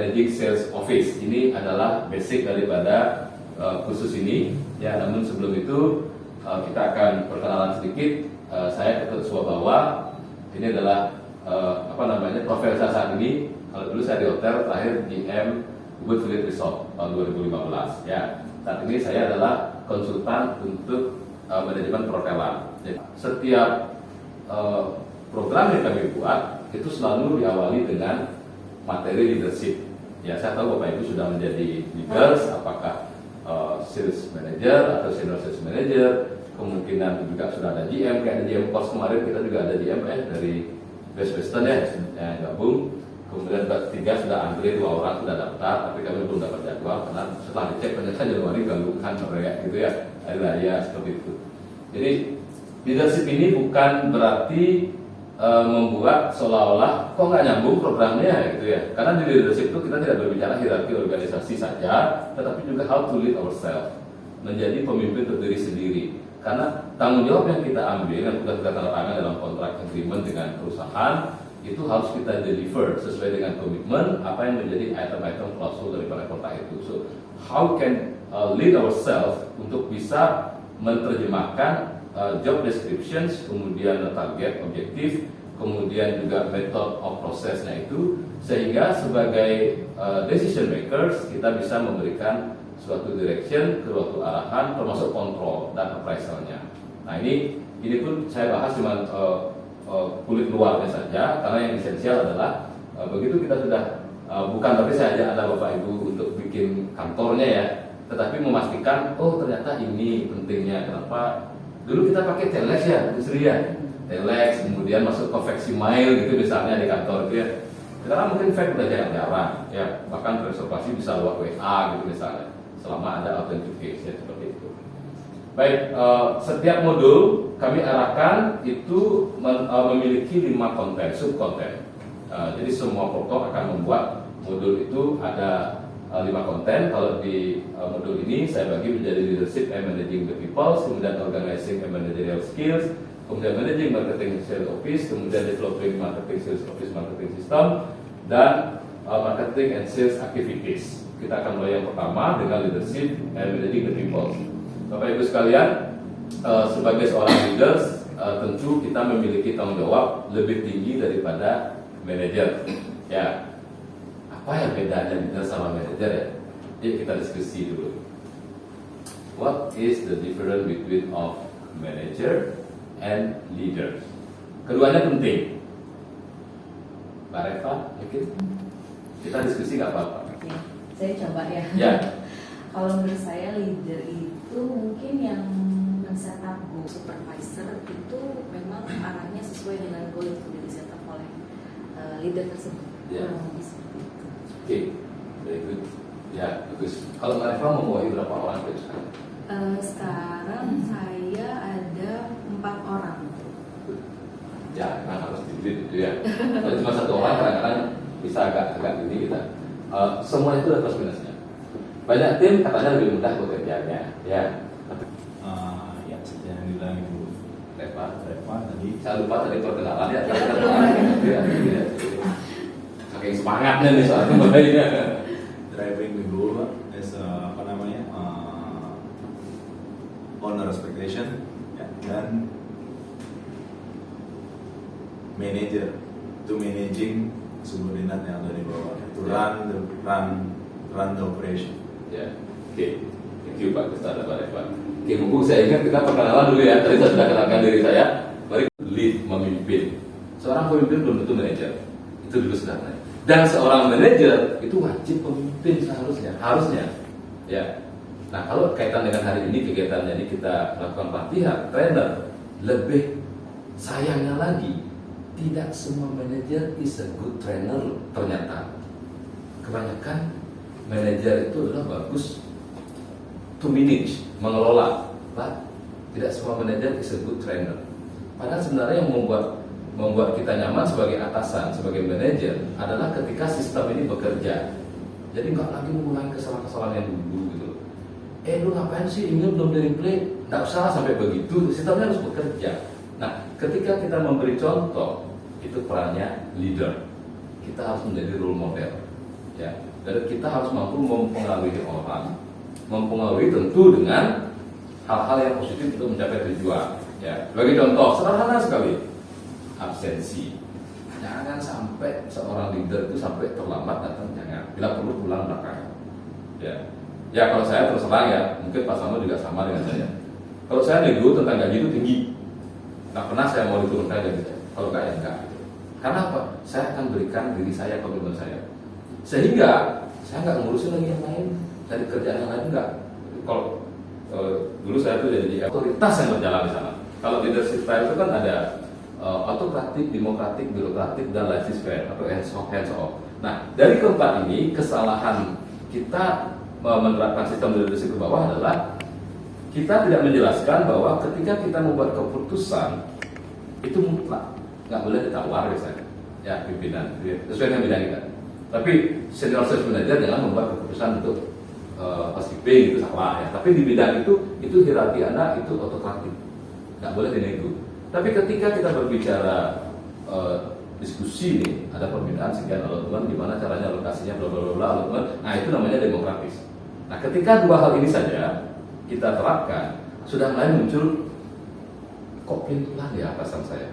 Managing Sales Office. Ini adalah basic daripada kursus ini. Ya, namun sebelum itu kita akan perkenalan sedikit. Saya Ketut Suwabawa. Ini adalah profil saya saat ini. Kalau dulu saya di hotel, terakhir GM Ubud Village Resort tahun 2015. Ya, saat ini saya adalah konsultan untuk manajemen perhotelan. Jadi, setiap program yang kami buat itu selalu diawali dengan materi leadership. Ya, saya tahu Bapak Ibu sudah menjadi leaders, apakah sales manager atau senior sales manager, kemungkinan juga sudah ada GM, kayak ada GM Cost kemarin kita juga ada GM dari Best Western ya, yang gabung. Kemudian tiga sudah antri, 2 orang sudah daftar, tapi kami belum dapat jadwal karena setelah dicek ternyata Januari gangguan proyek gitu ya, hari raya seperti itu. Jadi leadership ini bukan berarti membuat seolah-olah kok nggak nyambung programnya gitu ya. Karena di leadership itu kita tidak berbicara hierarki organisasi saja, tetapi juga how to lead ourselves, menjadi pemimpin untuk diri sendiri. Karena tanggung jawab yang kita ambil, yang sudah kita tanda tangan dalam kontrak agreement dengan perusahaan, itu harus kita deliver sesuai dengan komitmen apa yang menjadi item-item klausul daripada kontrak itu. So how can lead ourselves untuk bisa menerjemahkan job descriptions, kemudian target, objektif, kemudian juga method of prosesnya itu, sehingga sebagai decision makers kita bisa memberikan suatu direction, suatu arahan, termasuk kontrol dan appraisalnya. Nah ini pun saya bahas cuma kulit luarnya saja, karena yang esensial adalah begitu kita sudah bukan berarti saya ajak Anda Bapak Ibu untuk bikin kantornya ya, tetapi memastikan oh ternyata ini pentingnya. Kenapa? Dulu kita pakai telex ya, Bu Sri ya, telex, kemudian masuk konveksi mail gitu misalnya di kantor itu ya. Sekarang mungkin fax udah jarang ya, bahkan reservasi bisa lewat WA gitu misalnya, selama ada authentication seperti itu. Baik, setiap modul kami arahkan itu memiliki 5 konten, subkonten. Jadi semua pokok akan membuat modul itu ada 5 konten. Kalau di modul ini saya bagi menjadi leadership and managing the people, kemudian organizing and managerial skills, kemudian managing marketing sales office, kemudian developing marketing sales office marketing system, dan marketing and sales activities. Kita akan mulai yang pertama dengan leadership and managing the people. Bapak Ibu sekalian, sebagai seorang leaders, tentu kita memiliki tanggung jawab lebih tinggi daripada manajer. Ya, apa yang bedanya leader sama manajer ya? Yuk kita diskusi dulu. What is the difference between of manager and leader? Keduanya penting. Mbak Reva, mungkin kita diskusi nggak apa-apa. Oke, saya coba ya. Ya. Kalau menurut saya leader itu mungkin yang men-setup goal. Supervisor itu memang arahnya sesuai dengan goal yang sudah di-setup oleh leader tersebut. Ya. Oke. Very good. Ya, bagus. Kalau Mbak Reva membawahi berapa orang sekarang? Sekarang saya ada 4 orang. Ya, kan harus di-lead gitu ya. Kalau cuma 1 orang kadang-kadang bisa agak gini kita. Semua itu ada plus minusnya. Banyak tim katanya lebih mudah bekerjanya, ya. Ya, seperti yang dibilang Ibu Reva tadi. Saya lupa tadi perkenalan ya. Saking semangatnya nih soalnya mulainya. Driving the goal is owner expectation ya, dan manager to managing subordinate yang ada di bawah, to run the operation. Ya, oke. Thank you Pak Gustaf dan Pak Reva. Oke, mumpung saya ingat kita perkenalan dulu ya. Tadi saya sudah kenalkan diri saya. Mari lead, memimpin. Seorang pemimpin belum tentu manajer. Itu dulu sebenarnya. Dan seorang manajer itu wajib pemimpin harusnya. Ya. Nah, kalau kaitan dengan hari ini kegiatannya ini kita lakukan pelatihan trainer, lebih sayangnya lagi tidak semua manajer is a good trainer ternyata. Kebanyakan manajer itu adalah bagus to manage, mengelola, but tidak semua manajer is a good trainer. Padahal sebenarnya yang membuat kita nyaman sebagai atasan, sebagai manajer adalah ketika sistem ini bekerja. Jadi nggak lagi mengulangi kesalahan-kesalahan yang dulu gitu. Lu ngapain sih, email belum di-reply? Nggak usah sampai begitu, sistemnya harus bekerja. Nah, ketika kita memberi contoh, itu perannya leader. Kita harus menjadi role model. ya. Dan kita harus mampu mempengaruhi orang, mempengaruhi tentu dengan hal-hal yang positif untuk mencapai tujuan. Ya, sebagai contoh sederhana sekali, absensi. Jangan sampai seorang leader itu sampai terlambat datang, jangan. Bila perlu pulang belakangan. Ya kalau saya terus terang ya, mungkin Pak Samo juga sama dengan saya. Kalau saya nego tentang gaji itu tinggi, nggak pernah saya mau diturunkan gaji saya. Kalau nggak ya enggak. Karena apa? Saya akan berikan diri saya, komitmen saya. Sehingga saya nggak ngurusin lagi yang lain, dari kerjaan yang lain enggak. Kalau dulu saya tuh jadi otoritas yang berjalan di sana. Kalau leadership style itu kan ada autokratik, demokratik, birokratik, dan laissez-faire atau hands off. Nah, dari keempat ini kesalahan kita menerapkan sistem leadership ke bawah adalah kita tidak menjelaskan bahwa ketika kita membuat keputusan itu mutlak, nggak boleh ditawar biasanya. Ya pimpinan, sesuai dengan bidang kita. Tapi senior sales manager jangan membuat keputusan untuk housekeeping itu salah ya. Tapi di bidang itu hierarki Anda itu autokratik, nggak boleh dinego. Tapi ketika kita berbicara diskusi nih, ada perbedaan sekian allotment, gimana caranya alokasinya, bla bla bla allotment, nah itu namanya demokratis. Nah ketika dua hal ini saja kita terapkan, sudah mulai muncul kok pelan ya atasan saya.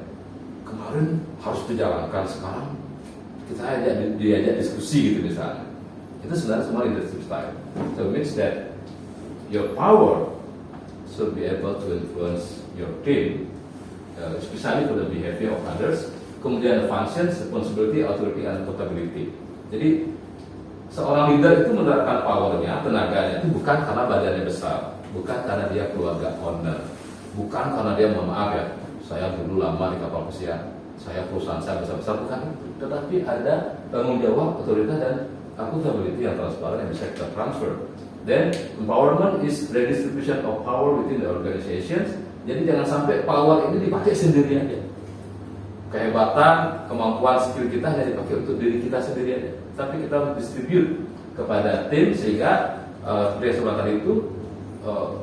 Kemarin harus dijalankan, sekarang kita diajak diskusi gitu misalnya. Itu sebenarnya semua leadership style. So it means that your power should be able to influence your team, especially for the behavior of others. Kemudian the functions, responsibility, authority, and accountability. Jadi seorang leader itu menerapkan powernya, tenaganya itu bukan karena badannya besar, bukan karena dia keluarga owner, bukan karena dia mohon maaf ya, saya dulu lama di kapal pesiar, saya perusahaan saya besar-besar, bukan itu. Tetapi ada tanggung jawab, otoritas dan accountability yang transparan yang bisa kita transfer. Then empowerment is redistribution of power within the organizations. Jadi jangan sampai power ini dipakai sendiri aja. Kehebatan, kemampuan, skill kita hanya dipakai untuk diri kita sendiri aja. Tapi kita distribute kepada tim sehingga dari sebelah tadi itu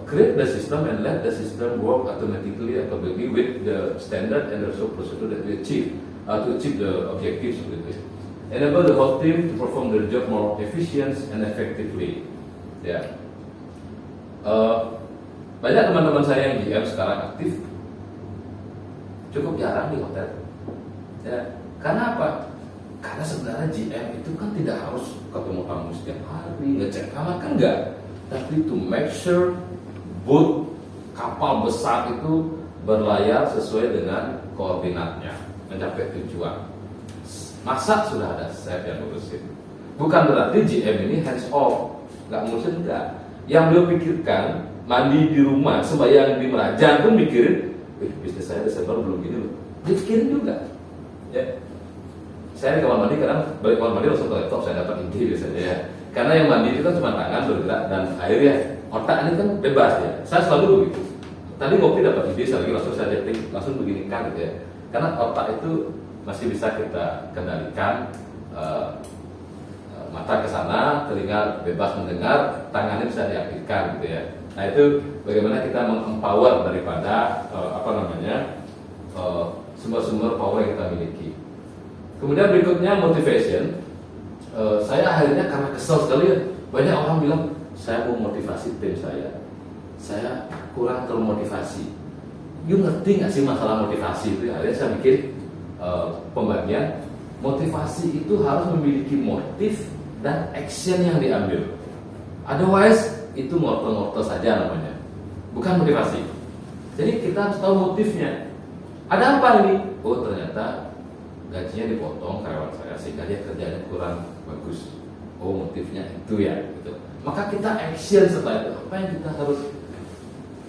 create the system and let the system work automatically accordingly with the standard and also procedure that we achieve to achieve the objectives of it. Enable the whole team to perform their job more efficient and effectively. Ya, banyak teman-teman saya yang GM sekarang aktif, cukup jarang di hotel. Ya, karena apa? Karena sebenarnya GM itu kan tidak harus ketemu tamu setiap hari, ngecek kamar kan enggak. Tapi to make sure boat kapal besar itu berlayar sesuai dengan koordinatnya, mencapai tujuan. Masa sudah ada chef yang ngurusin. Bukan berarti GM ini hands off, nggak ngurusin enggak. Yang beliau pikirkan mandi di rumah, sembahyang di Merajang pun mikirin, bisnis saya Desember belum gini loh. Dipikirin juga. Ya, saya di kamar mandi kadang balik kamar mandi langsung ke laptop, saya dapat ide biasanya ya. Karena yang mandi itu kan cuma tangan bergerak dan airnya, otak ini kan bebas ya. Saya selalu begitu. Tadi ngopi dapat ide, saya lagi langsung saya jetting, langsung beginikan gitu ya. Karena otak itu masih bisa kita kendalikan, mata ke sana, telinga bebas mendengar, tangannya bisa diaktifkan gitu ya. Nah itu bagaimana kita mengempower daripada sumber-sumber power yang kita miliki. Kemudian berikutnya motivation. Saya akhirnya karena kesel sekali ya, banyak orang bilang saya mau motivasi tim saya kurang termotivasi. You ngerti nggak sih masalah motivasi itu? Akhirnya saya bikin pembagian. Motivasi itu harus memiliki motif dan action yang diambil. Otherwise itu mortal saja namanya, bukan motivasi. Jadi kita harus tahu motifnya. Ada apa ini? Oh ternyata gajinya dipotong karyawan saya sehingga dia kerjanya kurang bagus. Oh motifnya itu ya gitu. Maka kita action setelah itu. Apa yang kita harus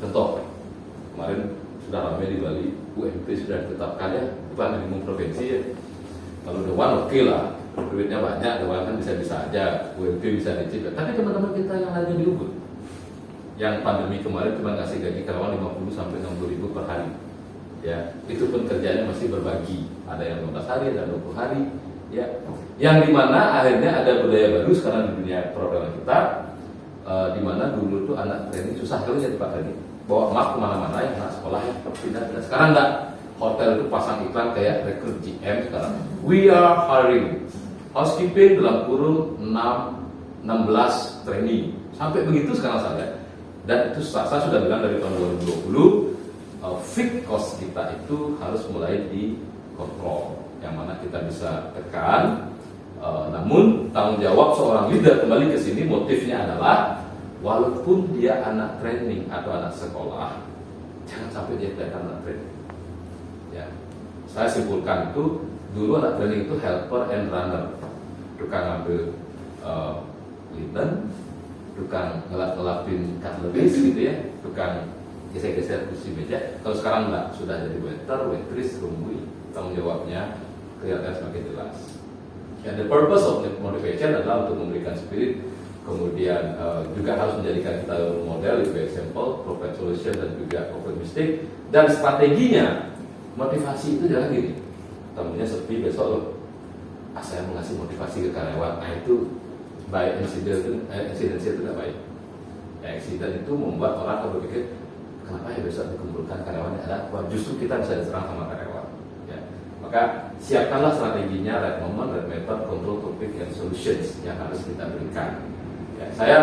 contoh? Kemarin sudah ramai di Bali, UMP sudah ditetapkan ya, bukan minimum provinsi ya. Kalau Dewan oke lah, duitnya banyak, Dewan kan bisa-bisa aja, UMP bisa dicipta. Tapi teman-teman kita yang lainnya di Ubud, yang pandemi kemarin cuma ngasih gaji karyawan 50 sampai 60 ribu per hari. Ya, itu pun kerjanya masih berbagi. Ada yang 15 hari, ada 20 hari. Ya, yang dimana akhirnya ada budaya baru sekarang di dunia program kita, dimana dulu tuh anak training susah sekali jadi Pak Training. Bawa emak kemana-mana ya, anak sekolah ya, pindah. Sekarang enggak, hotel itu pasang iklan kayak rekrut GM sekarang. We are hiring housekeeping dalam kurung 16 training. Sampai begitu sekarang saya. Dan itu saya sudah bilang dari tahun 2020, fixed cost kita itu harus mulai dikontrol. Yang mana kita bisa tekan. Namun tanggung jawab seorang leader kembali ke sini, motifnya adalah walaupun dia anak training atau anak sekolah, jangan sampai dia kelihatan anak training. Ya, saya simpulkan itu dulu anak training itu helper and runner, tukang ngambil linen, tukang ngelap-ngelapin cutleries gitu ya, tukang geser-geser kursi meja. Kalau sekarang enggak, sudah jadi waiter, waitress, roomboy, tanggung jawabnya kelihatan semakin jelas. And the purpose of motivation adalah untuk memberikan spirit, kemudian juga harus menjadikan kita role model, itu example, provide solution dan juga avoid mistake. Dan strateginya, motivasi itu adalah gini, temennya sepi besok loh, saya mau ngasih motivasi ke karyawan, nah itu by incident itu tidak baik. Ya, accident itu membuat orang berpikir, kenapa ya besok dikumpulkan karyawan yang ada, wah justru kita bisa diserang sama karyawan. Ya. Maka siapkanlah strateginya, right moment, right method, control topic, and solutions yang harus kita berikan. Ya, saya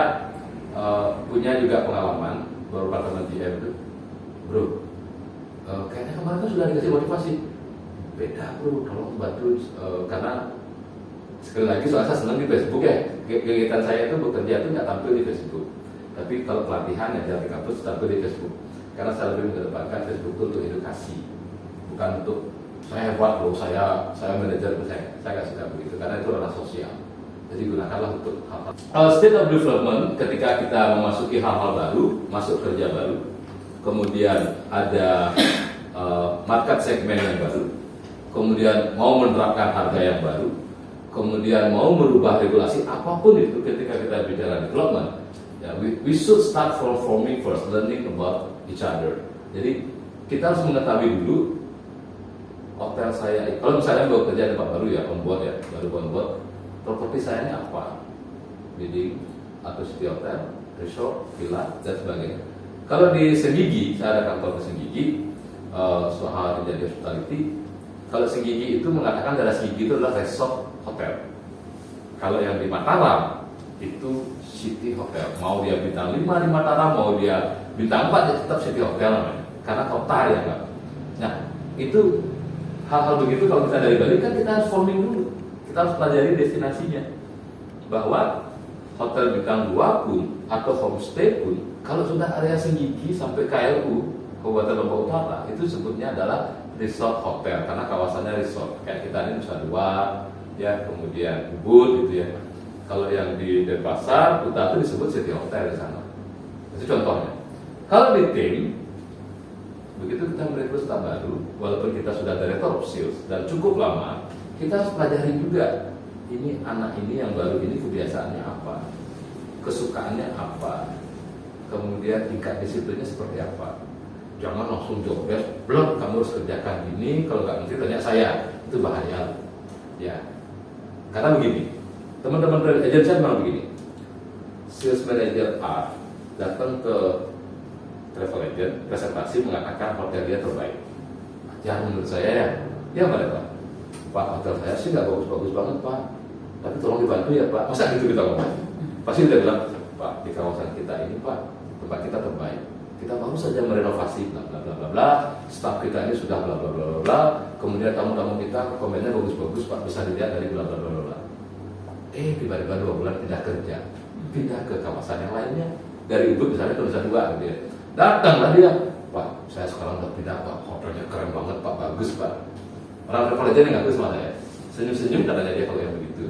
punya juga pengalaman beberapa teman GM itu, bro, kayaknya kemarin kan sudah dikasih motivasi, beda bro, tolong bantu, karena sekali lagi soalnya saya senang di Facebook ya, kegiatan saya itu bekerja itu nggak tampil di Facebook, tapi kalau pelatihan ya di kampus tampil di Facebook, karena saya lebih mengedepankan Facebook itu untuk edukasi, bukan untuk saya hebat loh, saya manajer, saya nggak suka begitu, karena itu ranah sosial. Jadi gunakanlah untuk hal-hal state of development ketika kita memasuki hal-hal baru, masuk kerja baru, kemudian ada market segmen yang baru, kemudian mau menerapkan harga yang baru, kemudian mau merubah regulasi apapun itu ketika kita bicara development, ya, we should start from forming first, learning about each other. Jadi kita harus mengetahui dulu hotel saya, kalau misalnya mau kerja di tempat baru ya, baru on-board, properti saya ini apa, building atau city hotel, resort, villa, dan sebagainya. Kalau di Senggigi, saya ada kantor di Senggigi, soal menjadi hospitality. Kalau Senggigi itu mengatakan daerah Senggigi itu adalah resort hotel. Kalau yang di Mataram itu city hotel. Mau dia bintang 5 di Mataram, mau dia bintang 4 ya tetap city hotel namanya. Karena kota ya kan. Nah itu hal-hal begitu kalau kita dari Bali kan kita harus forming dulu. Kita harus pelajari destinasinya. Bahwa hotel bintang 2 pun atau homestay pun kalau sudah area Senggigi sampai KLU Kabupaten Lombok Utara itu sebutnya adalah resort hotel karena kawasannya resort. Kayak kita ini Nusa Dua, ya kemudian Ubud gitu ya. Kalau yang di Denpasar Utara itu disebut city hotel di sana. Itu contohnya. Kalau di tim begitu kita merekrut staf baru, walaupun kita sudah director of sales dan cukup lama, kita harus pelajari juga ini anak ini yang baru ini kebiasaannya apa, kesukaannya apa, kemudian tingkat disiplinnya seperti apa. Jangan langsung job desk, belum kamu harus kerjakan ini, kalau nggak nanti tanya saya, itu bahaya. Ya, karena begini, teman-teman dari agensi saya memang begini, sales manager A datang ke travel agent, presentasi mengatakan hotel dia terbaik. Jangan menurut saya ya mereka, Pak hotel saya sih nggak bagus-bagus banget Pak, tapi tolong dibantu ya Pak. Masa gitu kita ngomong? Pasti dia bilang, Pak di kawasan kita ini Pak, tempat kita terbaik. Kita baru saja merenovasi bla bla bla bla bla, staf kita ini sudah bla bla bla bla bla, kemudian tamu-tamu kita komennya bagus-bagus Pak, bisa dilihat dari bla bla bla bla. Tiba-tiba 2 bulan pindah kerja, pindah ke kawasan yang lainnya, dari Ubud misalnya ke Nusa Dua gitu ya. Datanglah dia, Pak saya sekarang udah pindah Pak, hotelnya keren banget Pak, bagus Pak. Orang travel aja nggak tahu semuanya ya, senyum-senyum katanya dia kalau yang begitu.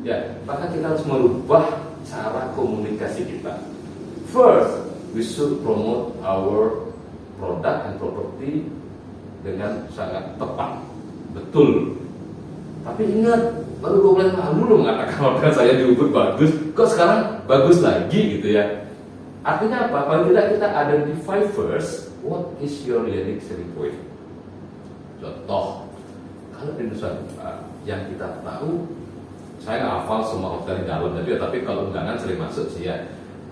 Ya, maka kita harus merubah cara komunikasi kita. First, we should promote our product and property dengan sangat tepat, betul. Tapi ingat, baru 2 bulan lalu lo mengatakan hotel saya di Ubud bagus, kok sekarang bagus lagi gitu ya. Artinya apa? Paling tidak kita identify first, what is your unique selling point. Contoh, kalau di Nusa Dua yang kita tahu, saya nggak hafal semua hotel di dalam tapi kalau undangan sering masuk sih ya.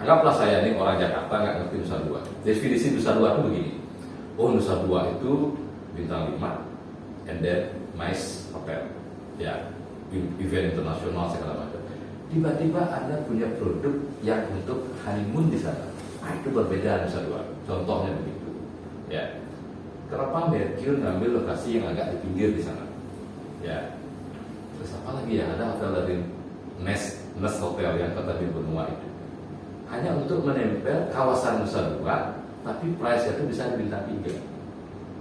Anggaplah saya ini orang Jakarta nggak ngerti Nusa Dua. Definisi Nusa Dua itu begini. Oh Nusa Dua itu bintang 5 and then nice hotel. Ya, event internasional segala macam. Tiba-tiba Anda punya produk yang untuk honeymoon di sana. Nah, itu berbeda Nusa Dua. Contohnya begitu. Ya. Kenapa Mercure ngambil lokasi yang agak di pinggir di sana? Ya. Terus apa lagi ya? Ada hotel dari Nest Hotel yang kata di benua itu. Hanya untuk menempel kawasan Nusa Dua, tapi price itu bisa di bintang 3.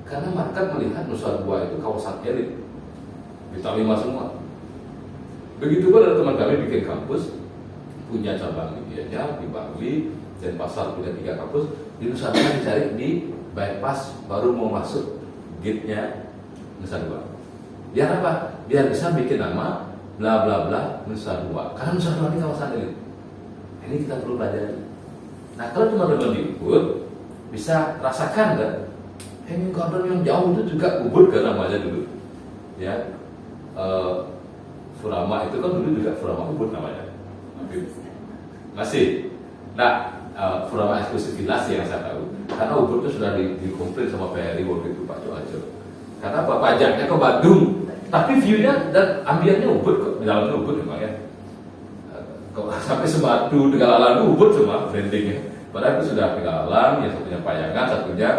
Karena market melihat Nusa Dua itu kawasan elit. Bintang 5 semua. Begitu pun ada teman kami bikin kampus, punya cabang di Gianyar, di Bali, dan pasar punya 3 kampus. Di Nusa Dua dicari di bypass baru mau masuk gate-nya Nusa Dua. Biar apa? Biar bisa bikin nama bla bla bla Nusa Dua. Karena Nusa Dua ini kawasan elit. Ini kita perlu pelajari. Nah, kalau teman-teman di Ubud bisa rasakan kan, hanging garden yang jauh itu juga Ubud kan namanya dulu. Ya, Furama itu kan dulu juga Furama Ubud namanya. Masih. Nah, Furama eksklusif Villas yang saya tahu. Karena Ubud itu sudah dikomplain sama PRI waktu itu Pak Coajo. Karena apa, pajaknya ke Bandung, tapi view-nya dan ambiennya Ubud kok, di dalamnya Ubud memang ya. Kalau sampai Sebatu, Tegalalan Ubud semua brandingnya. Padahal itu sudah Tegalalan, yang satunya Payangan, satunya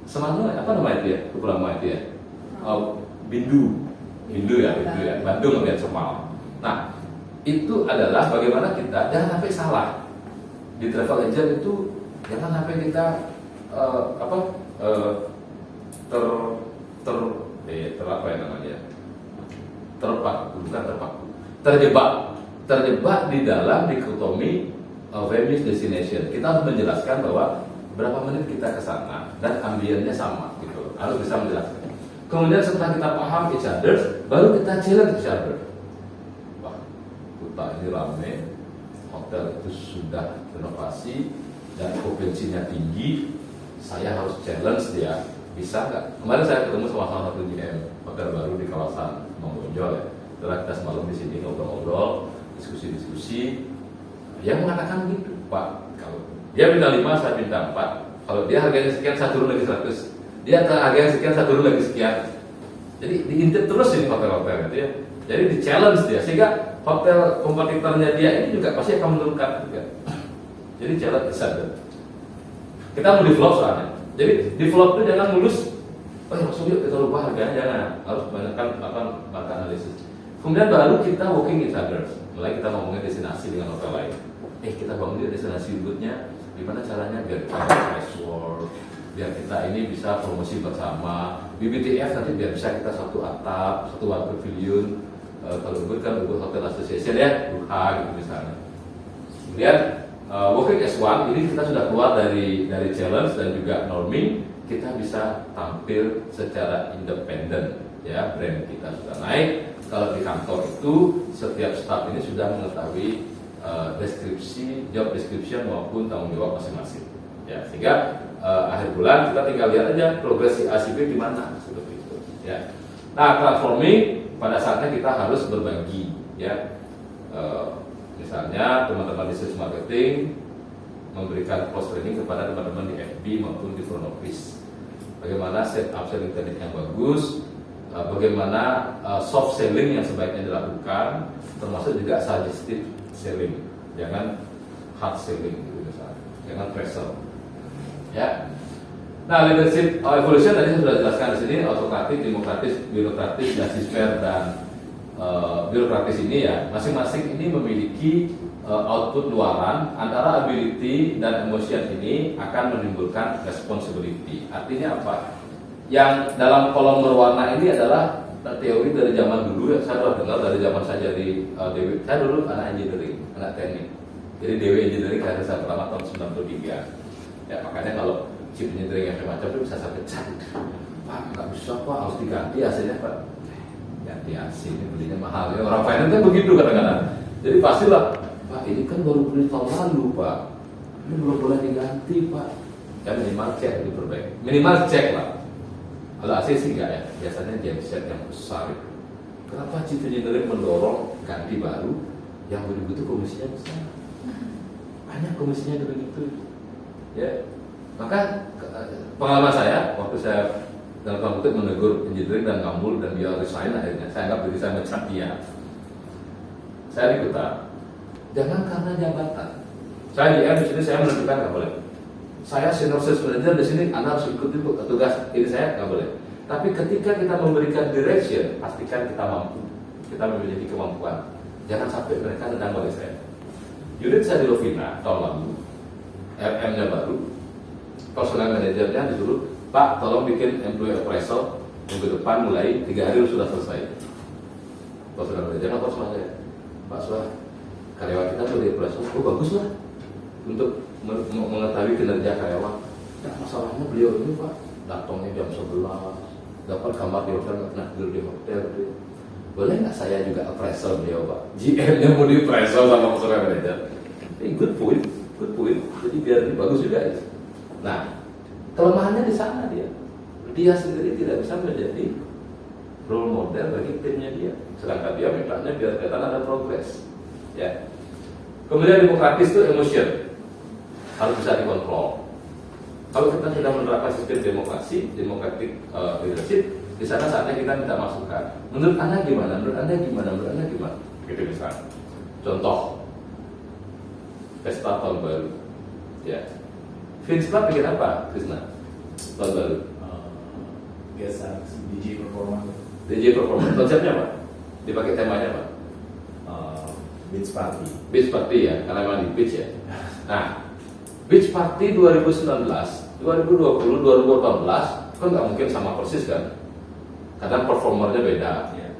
Semanggi, apa namanya itu ya? Furama itu ya? Bindu ya. Bandung dan Semal. Nah, itu adalah bagaimana kita jangan sampai salah di travel agent itu, jangan sampai kita terjebak di dalam dikotomi famous destination. Kita harus menjelaskan bahwa berapa menit kita ke sana dan ambiennya sama gitu. Harus bisa menjelaskan. Kemudian setelah kita paham each other, baru kita challenge each other. Wah, Kuta ini rame, hotel itu sudah renovasi dan okupansinya tinggi. Saya harus challenge dia, bisa nggak? Kemarin saya ketemu sama salah satu GM hotel baru di kawasan Mongonjol ya. Setelah kita semalam di sini ngobrol-ngobrol, diskusi-diskusi, yang mengatakan gitu, Pak, kalau dia minta 5, saya minta 4. Kalau dia harganya sekian, saya turun lagi 100. Dia harganya sekian, saya turun lagi sekian. Jadi diintip terus ini hotel-hotel gitu ya. Jadi di challenge dia, sehingga hotel kompetitornya dia ini juga pasti akan menurunkan juga. Jadi challenge di sana. Kita mau di vlog soalnya. Jadi di vlog itu jangan mulus. Oh ya, maksudnya kita lupa harganya, jangan. Harus banyakkan market analisis. Kemudian baru kita walking each other. Mulai kita ngomongin destinasi dengan hotel lain. Kita bangun destinasi berikutnya. Gimana caranya biar kita price war, biar kita ini bisa promosi bersama. BBTF nanti biar bisa kita satu atap, satu one pavilion. Kalau Ubud kan Ubud Hotel Association ya, UH gitu misalnya. Kemudian Walking S1 ini kita sudah keluar dari challenge dan juga norming. Kita bisa tampil secara independen, ya, brand kita sudah naik. Kalau di kantor itu setiap staff ini sudah mengetahui deskripsi, job description maupun tanggung jawab masing-masing. Ya, sehingga akhir bulan kita tinggal lihat aja progresi ACB di mana seperti itu. Ya. Nah, transforming pada saatnya kita harus berbagi, ya. Misalnya teman-teman di sales marketing memberikan cross training kepada teman-teman di FB maupun di front office. Bagaimana set up selling teknik yang bagus, bagaimana soft selling yang sebaiknya dilakukan, termasuk juga suggestive selling, jangan hard selling gitu misalnya, jangan pressure. Ya. Nah, leadership evolution tadi saya sudah jelaskan di sini, autokratik, demokratis, birokratis, dasisfer dan birokratis ini ya, masing-masing ini memiliki output luaran. Antara ability dan emotion ini akan menimbulkan responsibility. Artinya apa? Yang dalam kolom berwarna ini adalah teori dari zaman dulu ya, saya pernah dengar dari zaman saya jadi Dewi. Saya dulu anak engineering, anak teknik. Jadi Dewi Engineering karir saya pertama tahun 93. Ya, makanya kalau chip engineering yang macam itu bisa sampai cat. Pak, nggak bisa Pak, harus diganti hasilnya Pak. Ganti AC ini belinya mahal ya. Orang finance kan begitu kadang-kadang. Jadi pastilah, Pak ini kan baru beli tahun lalu Pak, ini belum boleh diganti Pak. Ya minimal cek diperbaiki, minimal cek lah. Kalau AC sih enggak ya, biasanya genset yang besar itu. Kenapa chief engineering mendorong ganti baru yang begitu komisinya besar? Banyak komisinya begitu. Ya, maka pengalaman saya waktu saya dalam tanda kutip menegur engineering dan ngambul dan dia resign, akhirnya saya anggap diri saya mencat dia. saya di kota, jangan karena jabatan. Saya GM di sini saya menentukan nggak boleh. Saya senior sales manager di sini, Anda harus ikuti tugas ini saya nggak boleh. Tapi ketika kita memberikan direction, pastikan kita mampu, kita memiliki kemampuan. Jangan sampai mereka nendang oleh saya. Unit saya di Lovina tahun lalu, RM-nya baru, personal manajernya disuruh, Pak, tolong bikin employee appraisal minggu depan mulai 3 hari sudah selesai. Personal manajernya apa saya? Pak Suah, karyawan kita sudah di appraisal, oh bagus lah untuk mengetahui kinerja karyawan. Nah, masalahnya beliau ini Pak, datangnya jam 11, dapat kamar di hotel, nggak pernah tidur di hotel. Boleh nggak saya juga appraisal beliau Pak? GM-nya mau di appraisal sama personal manager. Good point. Jadi biar ini bagus juga ya. Nah, kelemahannya di sana dia sendiri tidak bisa menjadi role model bagi timnya dia. Sedangkan dia mintanya biar kelihatan ada progres. Ya. Kemudian demokratis itu emotion harus bisa dikontrol. Kalau kita sudah menerapkan sistem demokrasi, democratic leadership, di sana saatnya kita minta masukan. Menurut Anda gimana? Menurut Anda gimana? Menurut Anda gimana? Gitu misalnya. Contoh, pesta tahun baru. Ya. Vince Club bikin apa, Krisna? Tahun baru. Biasa DJ performance. DJ performance. Konsepnya apa? Dipakai temanya apa? Beach party. Beach party ya, karena memang di beach ya. Nah, beach party 2019, 2020, 2018 kan nggak mungkin sama persis kan? Kadang performernya beda.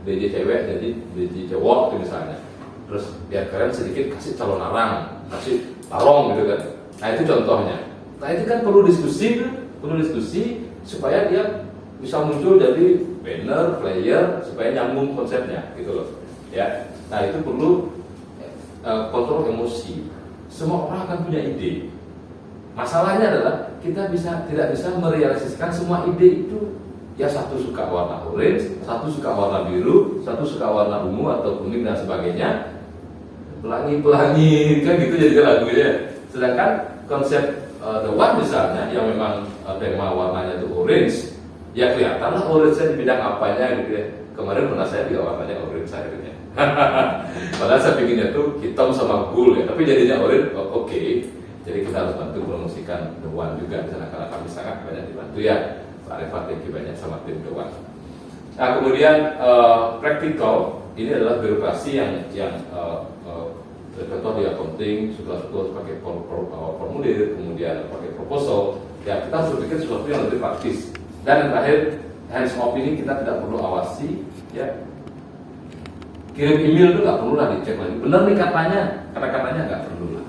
DJ cewek jadi DJ cowok gitu misalnya. Terus biar keren sedikit kasih calon arang, kasih tarong gitu kan. Nah itu contohnya. Nah itu kan perlu diskusi supaya dia bisa muncul jadi banner, player supaya nyambung konsepnya gitu loh. Ya. Nah itu perlu kontrol emosi. Semua orang akan punya ide. Masalahnya adalah kita tidak bisa merealisasikan semua ide itu. Ya satu suka warna orange, satu suka warna biru, satu suka warna ungu atau kuning dan sebagainya. Pelangi kan gitu jadi lagunya. Sedangkan konsep The One misalnya yang memang tema warnanya itu orange, ya kelihatanlah orange di bidang apanya gitu ya. Kemarin pernah saya juga warnanya orange akhirnya. Padahal saya pinginnya tuh hitam sama gold ya, tapi jadinya orange. Oke. Jadi kita harus bantu promosikan The One juga di sana karena kami sangat banyak dibantu ya. Pak Reva, thank you banyak sama tim The One. Nah kemudian practical ini adalah birokrasi yang contoh di accounting sudah pakai formulir, kemudian pakai proposal. Ya kita harus berpikir sesuatu yang lebih praktis. Dan yang terakhir hands off ini kita tidak perlu awasi. Ya kirim email itu nggak perlu lah dicek lagi. Benar nih katanya, kata-katanya nggak perlu lah.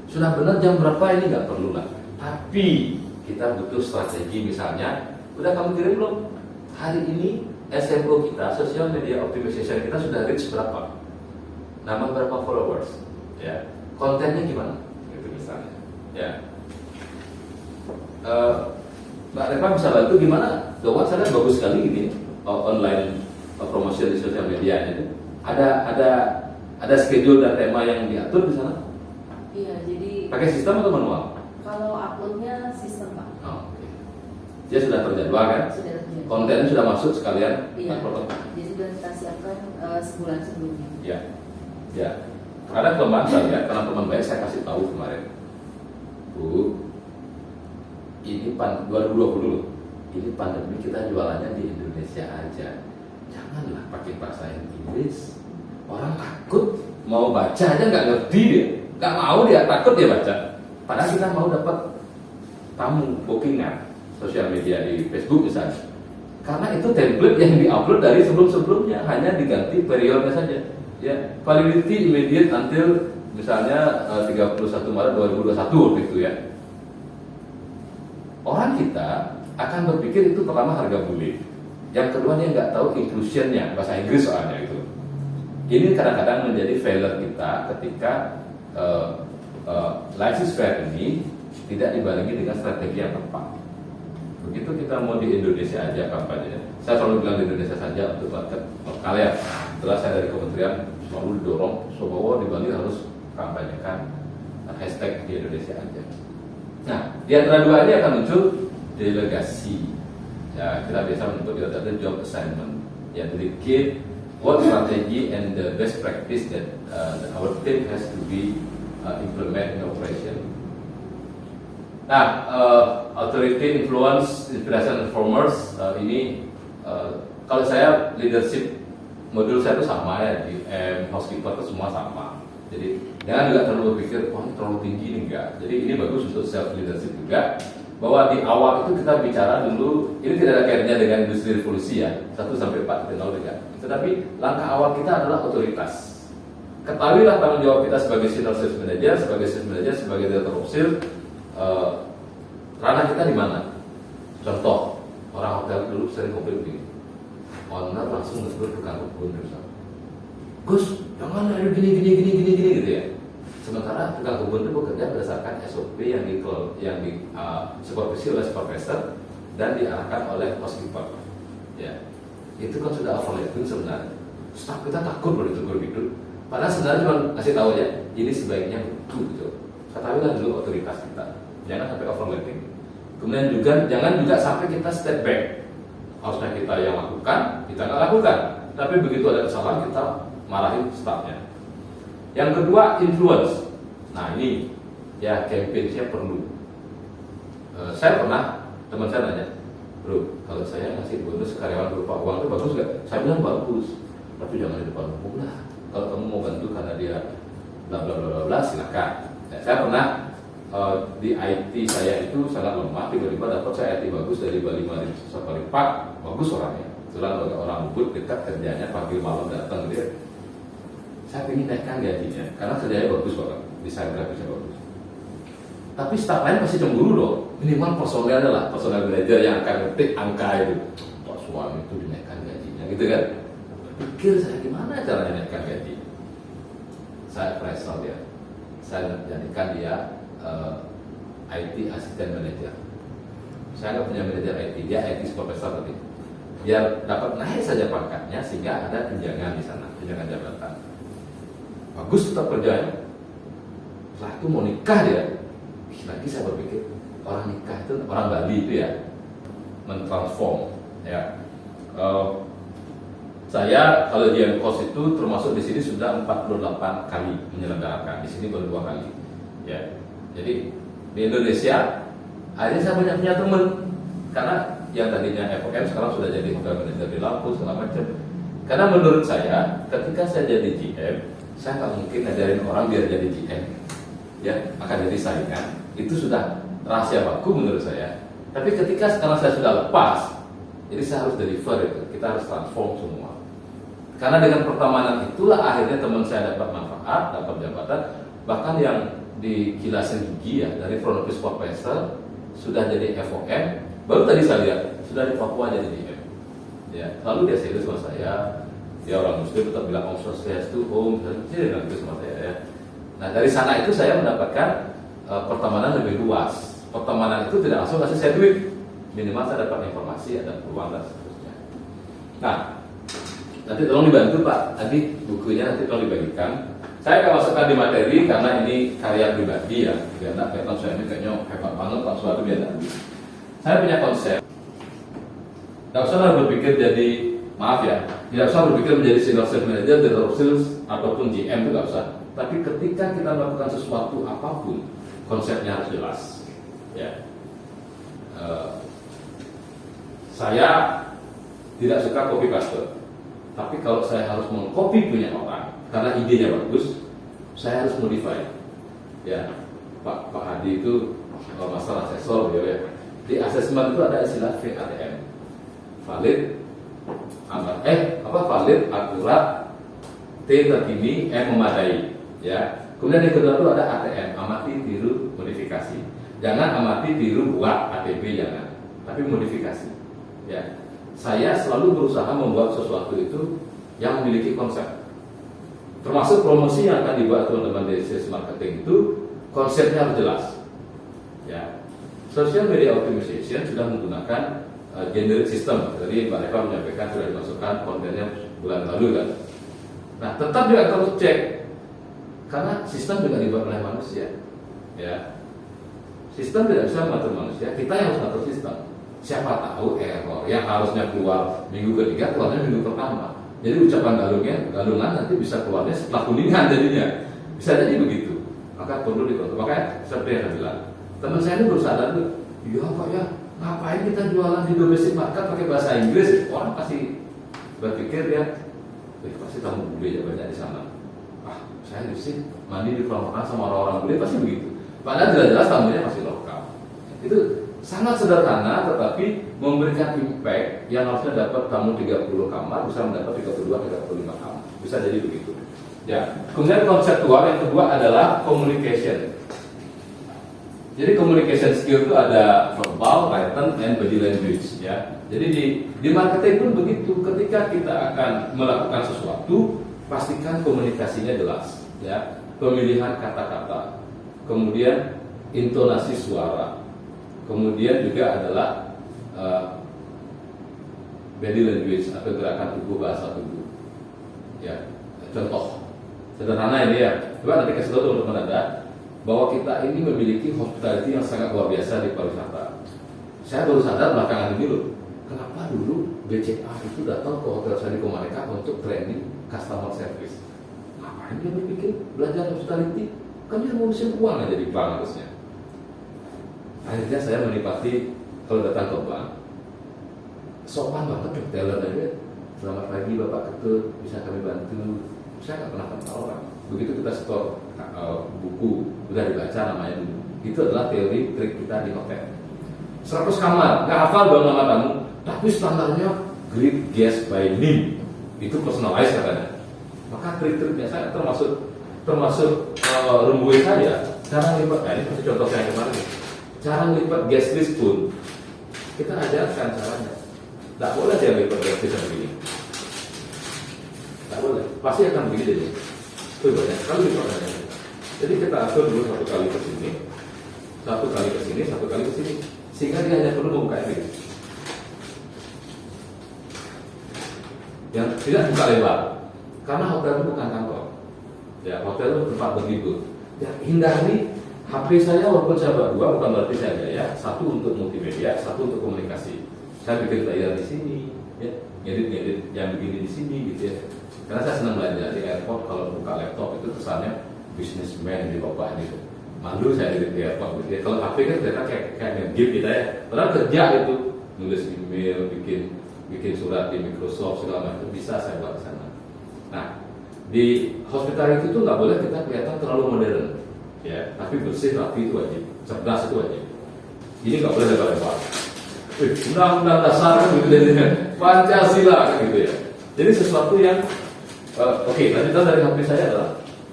Sudah benar jam berapa ini nggak perlu lah. Tapi kita butuh strategi misalnya. Udah kamu kirim belum? Hari ini SMO kita, social media optimization kita sudah reach berapa? Nama berapa followers? Ya, kontennya gimana? Itu misalnya. Ya, Mbak Reva bisa bantu gimana? Doa saya bagus sekali ini online promosi di sosial media itu. Ada schedule dan tema yang diatur di sana? Iya, jadi pakai sistem atau manual? kalau uploadnya sistem Pak. Oh, okay. Dia sudah terjadwal kan? Sudah terjadi. Kontennya sudah masuk sekalian? Iya. Jadi sudah kita siapkan sebulan sebelumnya. Ya, ya. Karena kelemahan saya, karena teman baik saya kasih tahu kemarin, Bu, ini 2020, ini pandemi kita jualannya di Indonesia aja. Janganlah pakai bahasa Inggris. Orang takut mau baca aja nggak ngerti dia, nggak mau dia, takut dia baca. Padahal kita mau dapat tamu bookingan sosial media di Facebook misalnya. Karena itu template yang diupload dari sebelum-sebelumnya, hanya diganti periodnya saja. Ya, validity immediate until misalnya 31 Maret 2021 waktu itu ya. Orang kita akan berpikir itu pertama harga beli. Yang kedua dia nggak tahu inclusionnya, bahasa Inggris soalnya itu. Ini kadang-kadang menjadi failure kita ketika license fair ini tidak dibarengi dengan strategi yang tepat. Begitu kita mau di Indonesia aja kampanye. Saya selalu bilang di Indonesia saja untuk market kalian. Setelah saya dari kementerian selalu didorong bahwa di Bali harus kampanyekan hashtag di Indonesia aja. Nah, di antara dua ini akan muncul delegasi. Ya, kita biasa menyebut itu job assignment. Ya, delegate what strategy and the best practice that our team has to be implement in operation. Nah, authority, influence, inspiration, and performance ini kalau saya leadership modul saya itu sama ya, di housekeeper itu semua sama. Jadi jangan juga terlalu berpikir, oh ini terlalu tinggi nih, enggak. Jadi ini bagus untuk self leadership juga. Bahwa di awal itu kita bicara dulu, ini tidak ada kaitannya dengan industri revolusi ya, 1 sampai 4 juga. Tetapi langkah awal kita adalah otoritas. Ketahuilah tanggung jawab kita sebagai senior sales manager, sebagai director of sales, ranah kita di mana? Contoh, orang hotel dulu sering komplain begini, owner langsung ngegur ke kantor kebun Gus, jangan ada gini gitu ya. Sementara tukang kebun itu bekerja berdasarkan SOP yang di supervisi oleh supervisor dan diarahkan oleh housekeeper. Ya, itu kan sudah overlapping sebenarnya. Staff kita takut kalau ditegur gitu. Padahal sebenarnya cuma kasih tahu ya, ini sebaiknya begitu gitu. Ketahuilah dulu otoritas kita, jangan sampai overlapping. Kemudian juga jangan juga sampai kita step back. Harusnya kita yang lakukan, kita nggak lakukan. Tapi begitu ada kesalahan kita marahin staffnya. Yang kedua, influence. Nah ini ya campaign-nya perlu. Saya pernah, teman saya nanya, bro, kalau saya ngasih bonus karyawan berupa uang itu bagus nggak? Saya bilang bagus, tapi jangan di depan umum lah. Kalau kamu mau bantu karena dia bla bla bla bla silakan. Ya, saya pernah di IT saya itu sangat lemah, tiba-tiba dapat saya IT bagus dari Bali Pak, bagus orangnya. Setelah orang lembut, dekat kerjanya pagi malam datang dia. Saya ingin naikkan gajinya karena kerjanya bagus banget, desain grafisnya bagus. Tapi staf lain pasti cemburu loh. Minimal personelnya lah, personel manager yang akan ngetik angka itu. Pak suami itu dinaikkan gajinya, gitu kan? Pikir saya gimana caranya naikkan gaji? Saya pressure dia. Saya jadikan dia IT assistant manager. Saya nggak punya manajer IT, dia IT supervisor tadi. Biar dapat naik saja pangkatnya sehingga ada tunjangan di sana, tunjangan jabatan. Bagus tetap kerjanya. Setelah itu mau nikah dia. Lagi saya berpikir orang nikah itu orang Bali itu ya mentransform ya. Saya kalau di course itu termasuk di sini sudah 48 kali menyelenggarakan, di sini baru 2 kali ya. Jadi di Indonesia akhirnya saya banyak punya teman karena yang tadinya FOM sekarang sudah jadi hotel manager di Lampung segala macam. Karena menurut saya ketika saya jadi GM, saya nggak mungkin ngajarin orang biar jadi GM ya, akan jadi saingan. Itu sudah rahasia baku menurut saya. Tapi ketika sekarang saya sudah lepas, jadi saya harus deliver itu, kita harus transform semua. Karena dengan pertemanan itulah akhirnya teman saya dapat manfaat, dapat jabatan. Bahkan yang di Kilasan Gigi ya, dari front office supervisor sudah jadi FOM. Baru tadi saya lihat sudah di Papua jadi GM. Ya, lalu dia serius sama saya. Dia orang Muslim tetap bilang Om Swastiastu, Om, dan dia bilang gitu sama saya ya. Nah dari sana itu saya mendapatkan pertemanan lebih luas. Pertemanan itu tidak langsung kasih saya duit, minimal saya dapat informasi, ada peluang dan seterusnya. Nah, nanti tolong dibantu Pak, tadi bukunya nanti tolong dibagikan. Saya akan masukkan di materi karena ini karya pribadi ya. Biar nak kelihatan saya ini kayaknya hebat banget Pak suatu biar nanti. Saya punya konsep. Tidak usah berpikir jadi, maaf ya, tidak usah berpikir menjadi senior sales manager, director of sales ataupun GM itu nggak usah. Tapi ketika kita melakukan sesuatu apapun, konsepnya harus jelas. Ya. Saya tidak suka copy paste. Tapi kalau saya harus mengcopy punya orang karena idenya bagus, saya harus modify. Ya, Pak Hadi itu masalah asesor ya. Di asesmen itu ada istilah VATM, valid, valid, akurat, T terkini, M memadai. Ya. Kemudian yang kedua itu ada ATM, amati, tiru, modifikasi. Jangan amati, tiru, buat ATB jangan, tapi modifikasi. Ya. Saya selalu berusaha membuat sesuatu itu yang memiliki konsep. Termasuk promosi yang akan dibuat teman-teman di sales marketing itu konsepnya harus jelas. Ya. Social media optimization sudah menggunakan generic system. Jadi Mbak Eva menyampaikan sudah dimasukkan kontennya bulan lalu kan. Nah, tetap juga harus cek karena sistem juga dibuat oleh manusia. Ya. Sistem tidak bisa mengatur manusia, kita yang harus mengatur sistem. Siapa tahu error yang harusnya keluar minggu ketiga keluarnya minggu pertama. Jadi ucapan galungan nanti bisa keluarnya setelah kuningan jadinya. Bisa jadi begitu. Maka perlu dikontrol. Makanya seperti yang saya bilang, teman saya ini baru sadar tuh, iya Pak ya, ngapain kita jualan di domestic market pakai bahasa Inggris? Orang pasti berpikir ya, pasti tamu bule ya banyak di sana. Ah, saya sih mandi di kolam renang sama orang-orang bule pasti begitu. Padahal jelas-jelas tamunya masih lokal. Itu sangat sederhana tetapi memberikan impact yang harusnya dapat tamu 30 kamar bisa mendapat 32-35 kamar. Bisa jadi begitu. Ya. Kemudian konseptual yang kedua adalah communication. Jadi communication skill itu ada verbal, written, and body language. Ya. Jadi di marketing pun begitu. Ketika kita akan melakukan sesuatu, pastikan komunikasinya jelas. Ya. Pemilihan kata-kata, kemudian intonasi suara. Kemudian juga adalah body language atau gerakan tubuh, bahasa tubuh. Ya, contoh sederhana ini ya. Coba nanti kasih tahu untuk menanda bahwa kita ini memiliki hospitality yang sangat luar biasa di pariwisata. Saya baru sadar belakangan ini loh, kenapa dulu BCA itu datang ke hotel saya di Komareka untuk training customer service. Ngapain dia berpikir belajar hospitality? Kan dia ngurusin uang aja di bank harusnya. Akhirnya saya menikmati kalau datang ke bank, sopan banget dok, teller aja. Selamat pagi Bapak Ketut, bisa kami bantu? Saya nggak pernah kenal orang. Begitu kita setor buku, udah dibaca namanya dulu. Itu adalah teori trik kita di hotel. 100 kamar, nggak hafal dong nama tamu, tapi standarnya greet guest by name. Itu personalized katanya. Maka trik-triknya saya termasuk rumbuin saya. Cara lipat, ini pasti contoh saya kemarin. Cara lipat guest list pun kita ajarkan caranya. Tidak boleh dia lipat guest list seperti ini. Tidak boleh. Pasti akan begini jadi. Itu banyak kali lipatnya. Jadi kita atur dulu 1 kali ke sini, 1 kali ke sini, 1 kali ke sini, sehingga dia hanya perlu membuka ini. Yang tidak buka lebar, karena hotel itu bukan kantor. Ya, hotel itu tempat berlibur. Ya, hindari HP saya walaupun saya berdua bukan berarti saya gaya. 1 untuk multimedia, 1 untuk komunikasi. Saya bikin layar di sini, ya, ngedit yang begini di sini, gitu ya. Karena saya senang belanja di airport kalau buka laptop itu kesannya businessman di bapak gitu. Malu saya di airport gitu ya. Kalau HP kan ternyata kayak nge-give kita ya. Padahal kerja itu nulis email, bikin surat di Microsoft segala macam bisa saya buat di sana. Nah, di hospitality itu nggak boleh kita kelihatan terlalu modern. Ya, tapi bersih, rapi itu wajib, cerdas itu wajib. Ini nggak boleh lebar-lebar. Undang-undang dasar kan gitu jadinya, Pancasila kan gitu ya. Jadi sesuatu yang oke, lanjutan dari HP saya adalah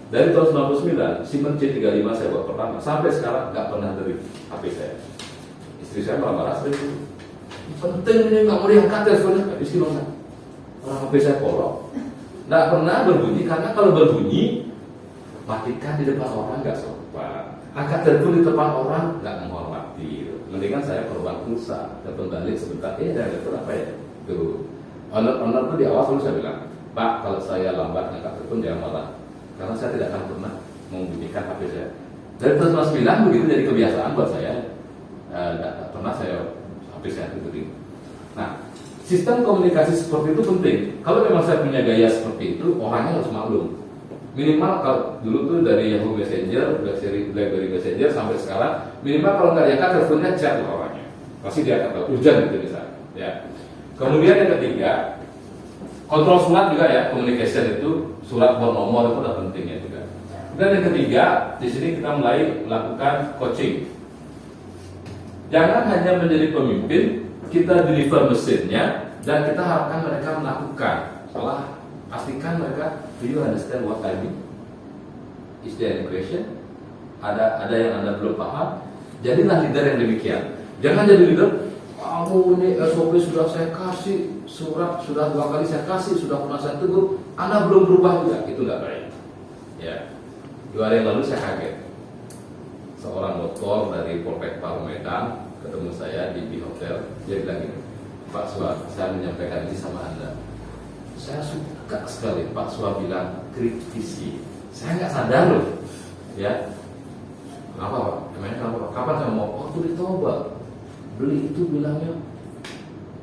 dari tahun 99, Siemens C35 saya buat pertama, sampai sekarang nggak pernah dari HP saya. Istri saya marah-marah sering itu. Penting ini nggak mau diangkat teleponnya, habis gimana? Orang HP saya polok, nggak pernah berbunyi karena kalau berbunyi matikan di depan orang nggak sopan, angkat telepon di depan orang nggak menghormati. Mendingan saya korban pulsa, telepon balik sebentar, dan telepon apa ya? Tuh, owner tuh di awal selalu saya bilang, Pak, kalau saya lambat angkat telepon jangan marah, karena saya tidak akan pernah membunyikan HP saya. Dari tahun 99 begitu jadi kebiasaan buat saya, tidak pernah saya HP saya tutup. Nah, sistem komunikasi seperti itu penting. Kalau memang saya punya gaya seperti itu, orangnya harus maklum. Minimal kalau dulu tuh dari Yahoo Messenger, BlackBerry Messenger sampai sekarang, minimal kalau nggak diangkat teleponnya chat loh orangnya, pasti dia akan tahu hujan gitu misalnya. Ya. Kemudian yang ketiga, kontrol surat juga ya, communication itu surat bernomor itu udah pentingnya juga. Dan yang ketiga, di sini kita mulai melakukan coaching. Jangan hanya menjadi pemimpin, kita deliver mesinnya dan kita harapkan mereka melakukan. Setelah pastikan mereka, do you understand what I mean? Is there any question? Ada yang Anda belum paham? Jadilah leader yang demikian. Jangan jadi leader, kamu ini SOP sudah saya kasih, surat sudah 2 kali saya kasih, sudah pernah saya tegur, Anda belum berubah juga, itu nggak baik. Ya, 2 hari yang lalu saya kaget. Seorang dokter dari Polpekpar Medan ketemu saya di hotel, dia bilang gini, Pak Suha, saya menyampaikan ini sama Anda. Saya suka sekali Pak Suha bilang kritisi. Saya nggak sadar loh, ya. Kenapa Pak? Emangnya kenapa Pak? Kapan saya mau? Waktu di Toba, beli itu bilangnya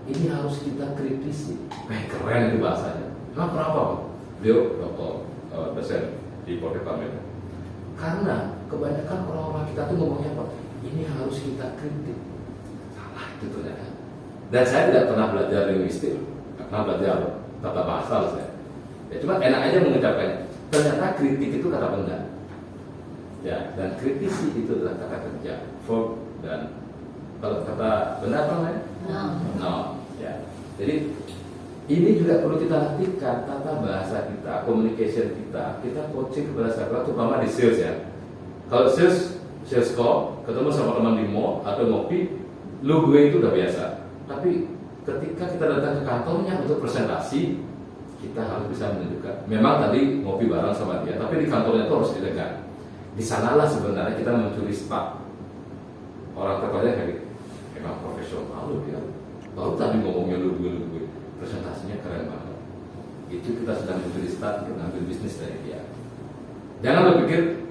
ini harus kita kritisi. Keren itu bahasanya. Emang kenapa Pak? Beliau dokter dosen di Poltekkes. Karena kebanyakan orang-orang kita tuh ngomongnya apa? Ini harus kita kritik. Salah itu ternyata. Dan saya tidak pernah belajar linguistik, tidak pernah belajar tata bahasa saya. Ya, cuma enak aja mengucapkannya. Ternyata kritik itu kata benda. Ya, dan kritisi itu adalah kata kerja, verb, dan kalau kata benda apa namanya? No. Ya. Jadi ini juga perlu kita latihkan tata bahasa kita, communication kita. Kita coaching kepada siapa, terutama di sales ya. Kalau sales call, ketemu sama teman di mall atau ngopi, lu gue itu udah biasa. Tapi ketika kita datang ke kantornya untuk presentasi, kita harus bisa menunjukkan. Memang tadi ngopi bareng sama dia, tapi di kantornya itu harus elegan. Di sanalah sebenarnya kita mencuri start. Orang terpandang kayak gitu. Emang profesional loh dia. Baru tadi ngomongnya lu gue, presentasinya keren banget. Itu kita sedang mencuri start untuk ngambil bisnis dari dia. Jangan berpikir,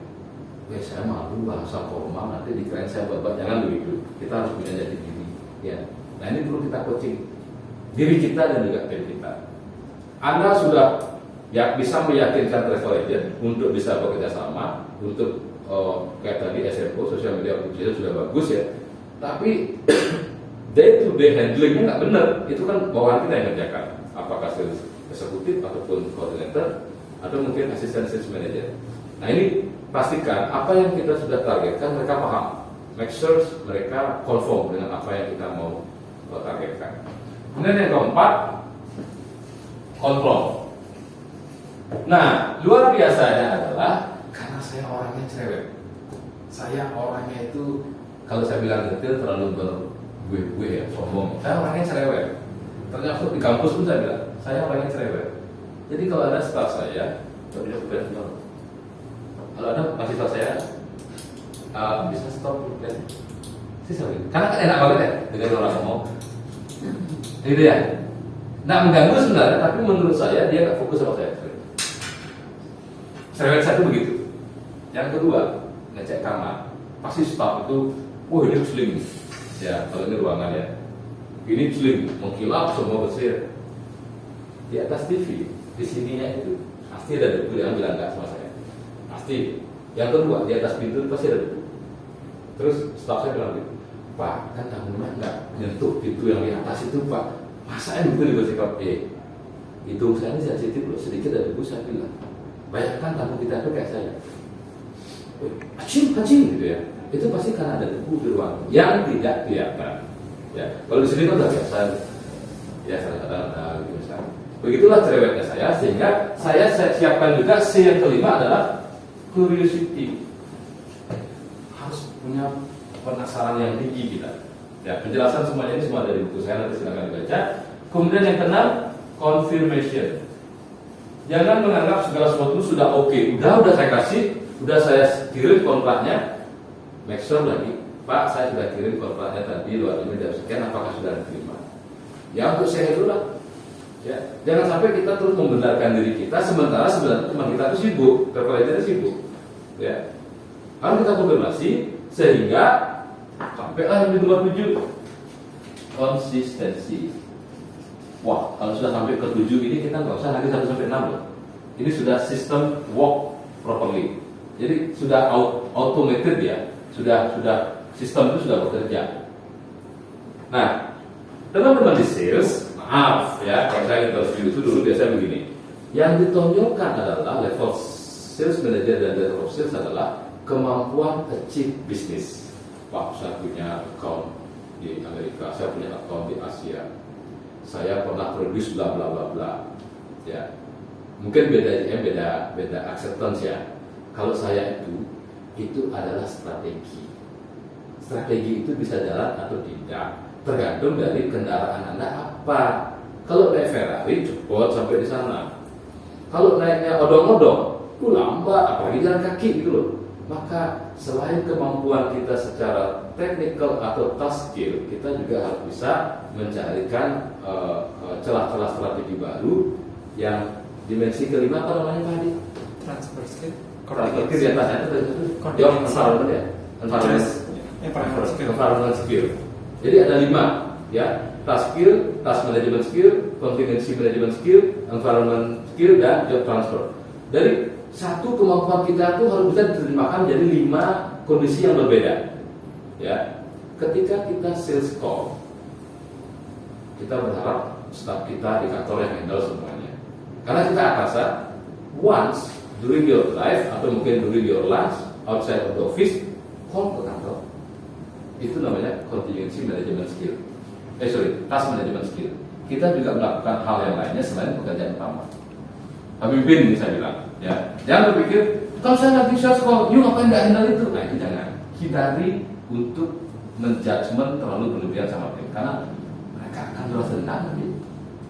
saya malu bahasa formal nanti dikirain saya babat. Jangan begitu. Kita harus punya jati diri. Ya. Nah ini perlu kita coaching diri kita dan juga tim kita. Anda sudah bisa meyakinkan travel agent untuk bisa bekerja sama, untuk kayak tadi SMO, social media publicity sudah bagus ya. Tapi day to day handlingnya nggak benar. Itu kan bawahan kita yang kerjakan. Apakah sales eksekutif ataupun koordinator atau mungkin asisten sales manager. Nah ini pastikan apa yang kita sudah targetkan mereka paham. Make sure mereka conform dengan apa yang kita mau targetkan. Kemudian yang keempat, kontrol. Nah, luar biasanya adalah karena saya orangnya cerewet. Saya orangnya itu kalau saya bilang detail terlalu gue ya, sombong. Saya orangnya cerewet. Ternyata di kampus pun saya bilang, saya orangnya cerewet. Jadi kalau ada staff saya, kalau ada mahasiswa saya bisa stop dan sisa karena kan enak banget ya dengan orang ngomong. Gitu ya. Nggak mengganggu sebenarnya, tapi menurut saya dia nggak fokus sama saya. Cerewet saya itu begitu. Yang kedua, ngecek kamar. Pasti staff itu, wah ini slim. Ya, kalau ini ruangan ya. Ini slim, mengkilap semua bersih. Di atas TV, di sininya itu pasti ada debu, jangan bilang nggak sama saya. Pasti. Yang kedua, di atas pintu pasti ada debu. Terus staff saya bilang gitu, Pak, kan tamunya nggak nyentuh pintu yang di atas itu Pak. Masa itu dibersikap? Itu saya ini sensitif loh, sedikit ada debu saya bilang. Bayangkan tamu kita itu kayak saya. Acing gitu ya. Itu pasti karena ada debu di ruang yang tidak kelihatan. Ya, kalau di sini kan udah biasa. Ya, kadang-kadang ada gitu misalnya. Begitulah cerewetnya saya, sehingga saya siapkan juga C yang kelima adalah curiosity. Harus punya penasaran yang tinggi kita. Ya, penjelasan semuanya ini semua dari buku saya, nanti silakan dibaca. Kemudian yang keenam, confirmation. Jangan menganggap segala sesuatu sudah oke. Udah saya kasih, udah saya kirim kontraknya. Make sure lagi, Pak, saya sudah kirim kontraknya tadi lewat email jam sekian, apakah sudah diterima? Ya untuk saya itulah. Ya, jangan sampai kita terus membenarkan diri kita sementara sebenarnya teman kita itu sibuk, terpelajar sibuk. Ya, harus kita konfirmasi sehingga sampailah yang di nomor 7, konsistensi. Wah, kalau sudah sampai ke 7 ini kita nggak usah lagi 1 sampai 6 loh. Ini sudah sistem work properly. Jadi sudah automated ya, sudah sistem itu sudah bekerja. Nah, teman-teman di sales, maaf ya, kalau saya interview itu dulu biasanya begini. Yang ditonjolkan adalah level sales manager dan level sales adalah kemampuan achieve bisnis. Pak, saya punya account di Amerika, saya punya account di Asia, saya pernah produce bla bla bla bla. Ya, mungkin beda acceptance ya. Kalau saya itu adalah strategi. Strategi itu bisa jalan atau tidak, tergantung dari kendaraan Anda apa. Kalau naik Ferrari cepat sampai di sana. Kalau naiknya odong-odong, lambat, apalagi jalan kaki gitu loh. Maka selain kemampuan kita secara technical atau task skill, kita juga harus bisa mencarikan celah-celah strategi baru yang dimensi kelima apa namanya Pak Hadi? Transfer skill. Transfer skill di atasnya itu jawab environment ya, environment skill. Jadi ada 5 ya, task skill, task management skill, contingency management skill, environment skill, dan job transfer. Dari satu kemampuan kita itu harus bisa diterjemahkan jadi 5 kondisi yang berbeda. Ya, ketika kita sales call, kita berharap staff kita di kantor yang handle semuanya. Karena kita atasan, once during your life atau mungkin during your lunch outside of the office, call ke kantor. Itu namanya contingency management skill. Task management skill. Kita juga melakukan hal yang lainnya selain pekerjaan utama. Pemimpin saya bilang, ya, jangan berpikir kalau saya lagi sales call, you ngapain nggak handle itu? Nah itu jangan. Hindari untuk menjudgment terlalu berlebihan sama tim, karena mereka akan merasa dendam nanti,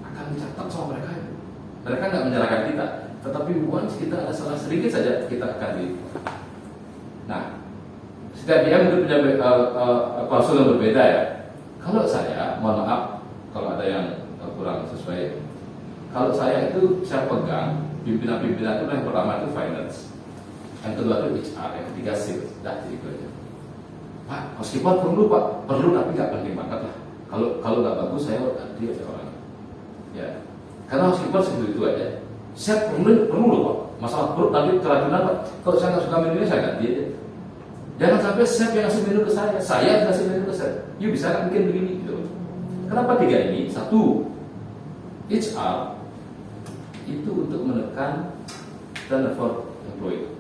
akan mencatat sama mereka. Mereka nggak menyalahkan kita, tetapi once kita ada salah sedikit saja kita akan di. Nah, setiap dia mungkin punya klausul yang berbeda ya. Kalau saya, mohon maaf kalau ada yang kurang sesuai. Kalau saya itu saya pegang pimpinan-pimpinan itu yang pertama itu finance, yang kedua itu HR, yang ketiga sales. Dah itu aja. Pak, housekeeper perlu tapi nggak penting banget lah. Kalau nggak bagus saya ganti aja orang. Ya, karena housekeeper segitu itu aja. Chef perlu loh Pak. Masalah perut nanti keracunan Pak. Kalau saya nggak suka menunya saya ganti aja. Jangan sampai chef yang ngasih menu ke saya ngasih menu ke saya. You bisa nggak bikin begini gitu. Kenapa 3 ini? 1, HR itu untuk menekan turnover employee.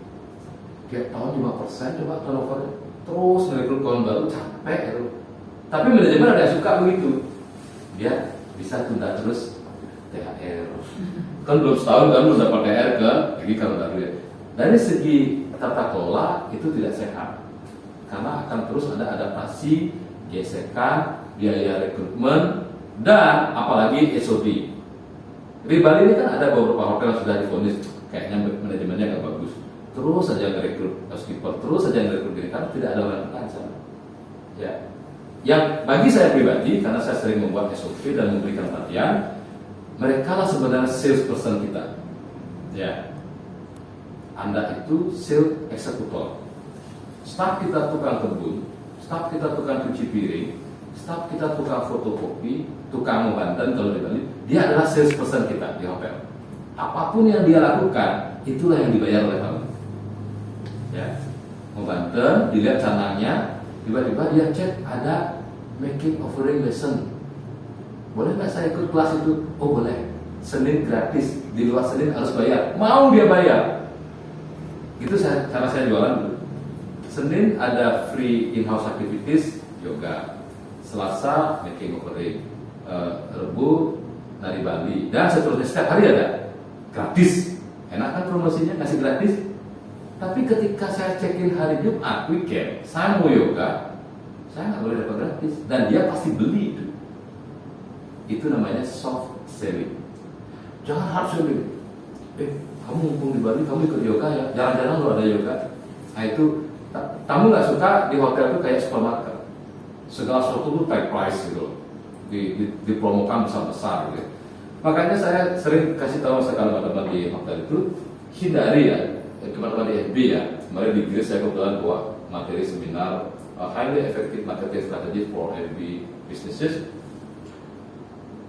Tiap tahun 5% coba turnover, terus merekrut kawan baru capek itu. Tapi manajemen ada yang suka begitu. Dia bisa tunda terus THR. Kan belum setahun kan belum dapat THR kan, lagi kalau baru ya. Dari segi tata kelola itu tidak sehat. Karena akan terus ada adaptasi, gesekan, biaya rekrutmen, dan apalagi SOP. Di Bali ini kan ada beberapa hotel yang sudah divonis kayaknya manajemennya nggak bagus. Terus saja ngerekrut housekeeper, terus saja ngerekrut diri karena tidak ada orang sana. Ya, yang bagi saya pribadi karena saya sering membuat SOP dan memberikan pelatihan, mereka lah sebenarnya sales person kita. Ya, Anda itu sales eksekutor. Staf kita tukang kebun, staf kita tukang cuci piring, staf kita tukang fotokopi, tukang membanten kalau di Bali, dia adalah sales person kita di hotel. Apapun yang dia lakukan, itulah yang dibayar oleh kamu. Ya, membanten, dilihat canangnya, tiba-tiba dia cek ada making offering lesson. Boleh nggak saya ikut kelas itu? Oh boleh. Senin gratis, di luar Senin harus bayar. Mau dia bayar. Itu cara saya jualan dulu. Senin ada free in-house activities, yoga. Selasa making offering, Rebu nari Bali, dan seterusnya. Setiap hari ada gratis. Enak kan promosinya, ngasih gratis. Tapi ketika saya cekin hari Jumat weekend, saya mau yoga, saya nggak boleh dapat gratis, dan dia pasti beli itu. Itu namanya soft selling. Jangan hard selling. Kamu mumpung di Bali, kamu ikut yoga ya, jarang-jarang lo ada yoga. Nah itu, kamu nggak suka di hotel itu kayak supermarket, segala sesuatu itu high price gitu, dipromokan besar-besar gitu. Makanya saya sering kasih tahu sekali teman-teman di hotel itu, hindari ya, teman-teman di FB ya. Kemarin di Inggris saya kebetulan buat materi seminar highly effective marketing strategy for FB businesses.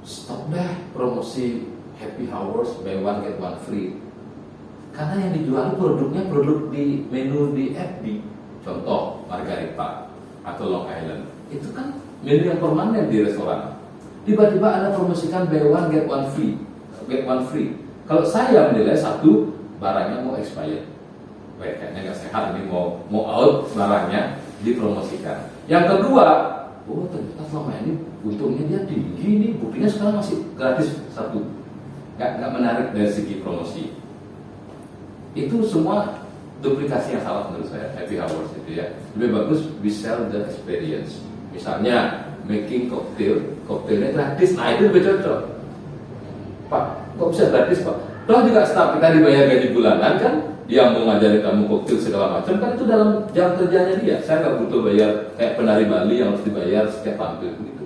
Stop deh promosi happy hours buy one get one free. Karena yang dijual produknya produk di menu di FB. Contoh Margarita atau Long Island. Itu kan menu yang permanen di restoran. Tiba-tiba Anda promosikan buy one get one free. Kalau saya menilai satu, barangnya mau expired. Kayaknya nggak sehat ini mau out barangnya dipromosikan. Yang kedua, oh ternyata selama ini untungnya dia tinggi nih, buktinya sekarang masih gratis satu. Nggak menarik dari segi promosi. Itu semua duplikasi yang salah menurut saya, happy hours itu ya. Lebih bagus we sell the experience. Misalnya making cocktailnya gratis, nah itu lebih cocok. Pak, kok bisa gratis Pak? Toh juga staf kita dibayar gaji bulanan kan, dia mau ngajari kamu koktail segala macam kan itu dalam jam kerjanya dia. Saya nggak butuh bayar kayak penari Bali yang harus dibayar setiap tampil begitu.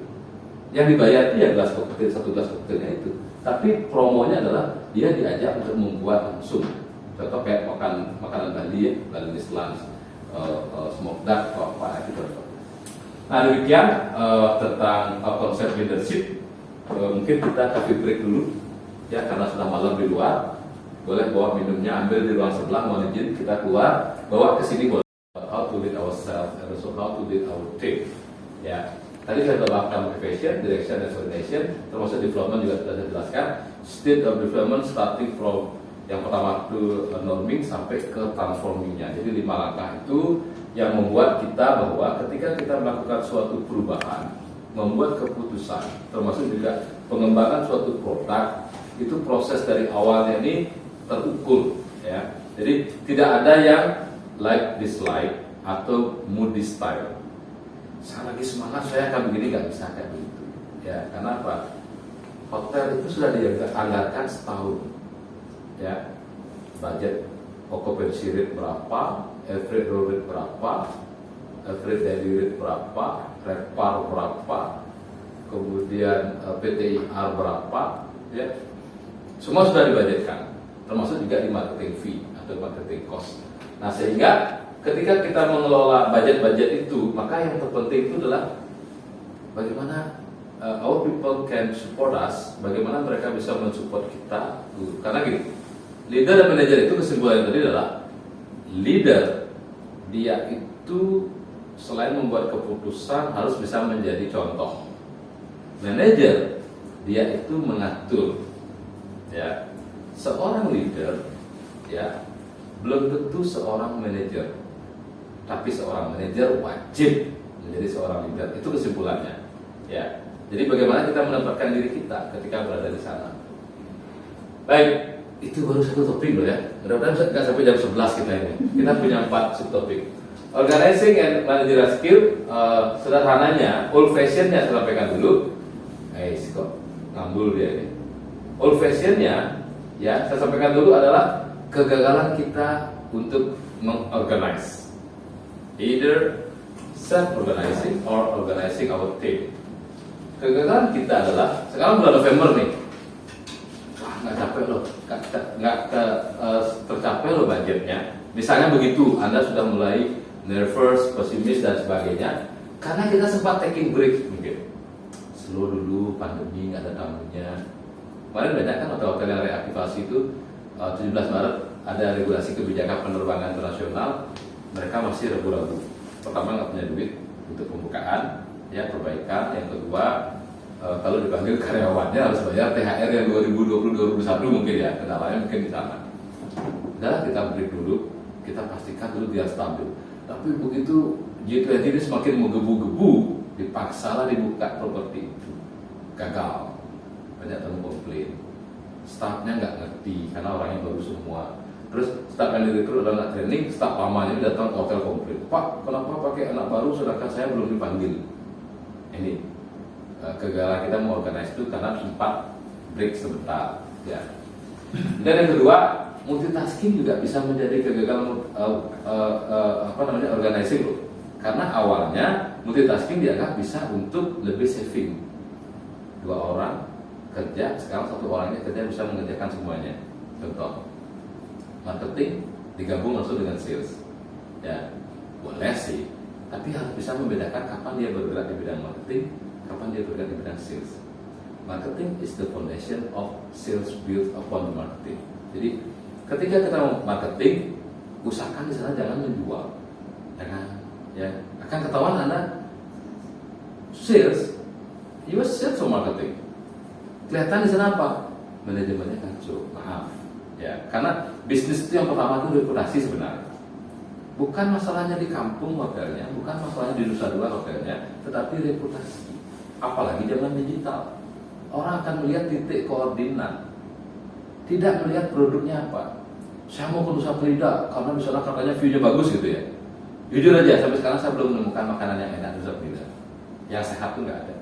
Yang dibayar itu ya gelas koktail, satu gelas koktailnya itu. Tapi promonya adalah dia diajak untuk membuat langsung. Contoh kayak makanan Bali ya, Balinese lunch, smoked duck, apa itu contoh. Nah demikian tentang konsep leadership. mungkin kita coffee break dulu ya, karena sudah malam di luar. Boleh bawa minumnya, ambil di ruang sebelah, mohon izin kita keluar, bawa ke sini boleh. How to lead ourselves and also how to lead our team. Ya, tadi saya telah bahas motivation, direction, and coordination, termasuk development juga sudah saya jelaskan. State of development starting from yang pertama itu norming sampai ke transformingnya. Jadi 5 langkah itu yang membuat kita bahwa ketika kita melakukan suatu perubahan, membuat keputusan, termasuk juga pengembangan suatu produk, itu proses dari awalnya ini terukur ya. Jadi tidak ada yang like dislike atau moody style. Saya lagi semangat, saya akan begini, nggak bisa kayak begitu ya. Karena apa? Hotel itu sudah dianggarkan setahun ya, budget occupancy rate berapa, average room rate berapa, average daily rate berapa, RevPAR berapa, kemudian PTIR berapa ya, semua sudah dibudgetkan, termasuk juga di marketing fee atau marketing cost. Nah, sehingga ketika kita mengelola budget-budget itu, maka yang terpenting itu adalah bagaimana our people can support us, bagaimana mereka bisa mensupport kita. Karena gini, leader dan manajer itu kesimpulan tadi adalah leader, dia itu selain membuat keputusan harus bisa menjadi contoh. Manajer, dia itu mengatur. Ya, seorang leader, ya, belum tentu seorang manajer, tapi seorang manajer wajib menjadi seorang leader. Itu kesimpulannya. Ya, jadi bagaimana kita menempatkan diri kita ketika berada di sana. Baik. Itu baru satu topik loh ya. Mudah-mudahan nggak sampai jam 11 kita ini. Kita punya 4 subtopik. Organizing and managerial skill, sederhananya, old fashionnya saya sampaikan dulu. Kok ngambul dia ini. Old fashionnya, ya saya sampaikan dulu adalah kegagalan kita untuk mengorganize. Either self-organizing or organizing our team. Kegagalan kita adalah, sekarang bulan November nih, nggak capek loh, nggak tercapai loh budgetnya. Misalnya begitu, Anda sudah mulai nervous, pesimis dan sebagainya, karena kita sempat taking break mungkin. Slow dulu, pandemi nggak ada tamunya. Kemarin banyak kan hotel-hotel yang reaktivasi itu 17 Maret ada regulasi kebijakan penerbangan internasional, mereka masih ragu-ragu. Pertama nggak punya duit untuk pembukaan, ya perbaikan. Yang kedua, kalau dipanggil karyawannya harus bayar THR yang 2020-2021 mungkin ya, kendalanya mungkin di sana. Udah kita break dulu, kita pastikan dulu biar stabil. Tapi begitu G20 ini semakin menggebu-gebu, dipaksalah dibuka properti itu, gagal. Banyak tamu komplain, staffnya nggak ngerti karena orangnya baru semua. Terus staff yang direkrut udah nggak training, staff lamanya datang ke hotel komplain, Pak kenapa pakai anak baru sedangkan saya belum dipanggil. Ini kegagalan kita mengorganize itu karena sempat break sebentar ya. Dan yang kedua, multitasking juga bisa menjadi kegagalan organizing loh. Karena awalnya multitasking dianggap bisa untuk lebih saving. 2 orang kerja, sekarang 1 orangnya kerja bisa mengerjakan semuanya. Contoh, marketing digabung langsung dengan sales. Ya, boleh sih, tapi harus bisa membedakan kapan dia bergerak di bidang marketing, kapan dia bergerak di bidang sales. Marketing is the foundation of sales built upon the marketing. Jadi ketika kita mau marketing, usahakan di sana jangan menjual, ya akan ketahuan Anda sales, you are sales or marketing. Kelihatan di sana apa? Manajemennya kacau, maaf, ya karena bisnis itu yang pertama itu reputasi sebenarnya. Bukan masalahnya di kampung hotelnya, bukan masalahnya di Nusa Dua hotelnya, tetapi reputasi. Apalagi zaman digital, orang akan melihat titik koordinat, tidak melihat produknya apa. Saya mau ke Nusa Penida karena di sana katanya view-nya bagus gitu ya. Jujur aja, sampai sekarang saya belum menemukan makanan yang enak di Nusa Penida. Yang sehat tuh nggak ada.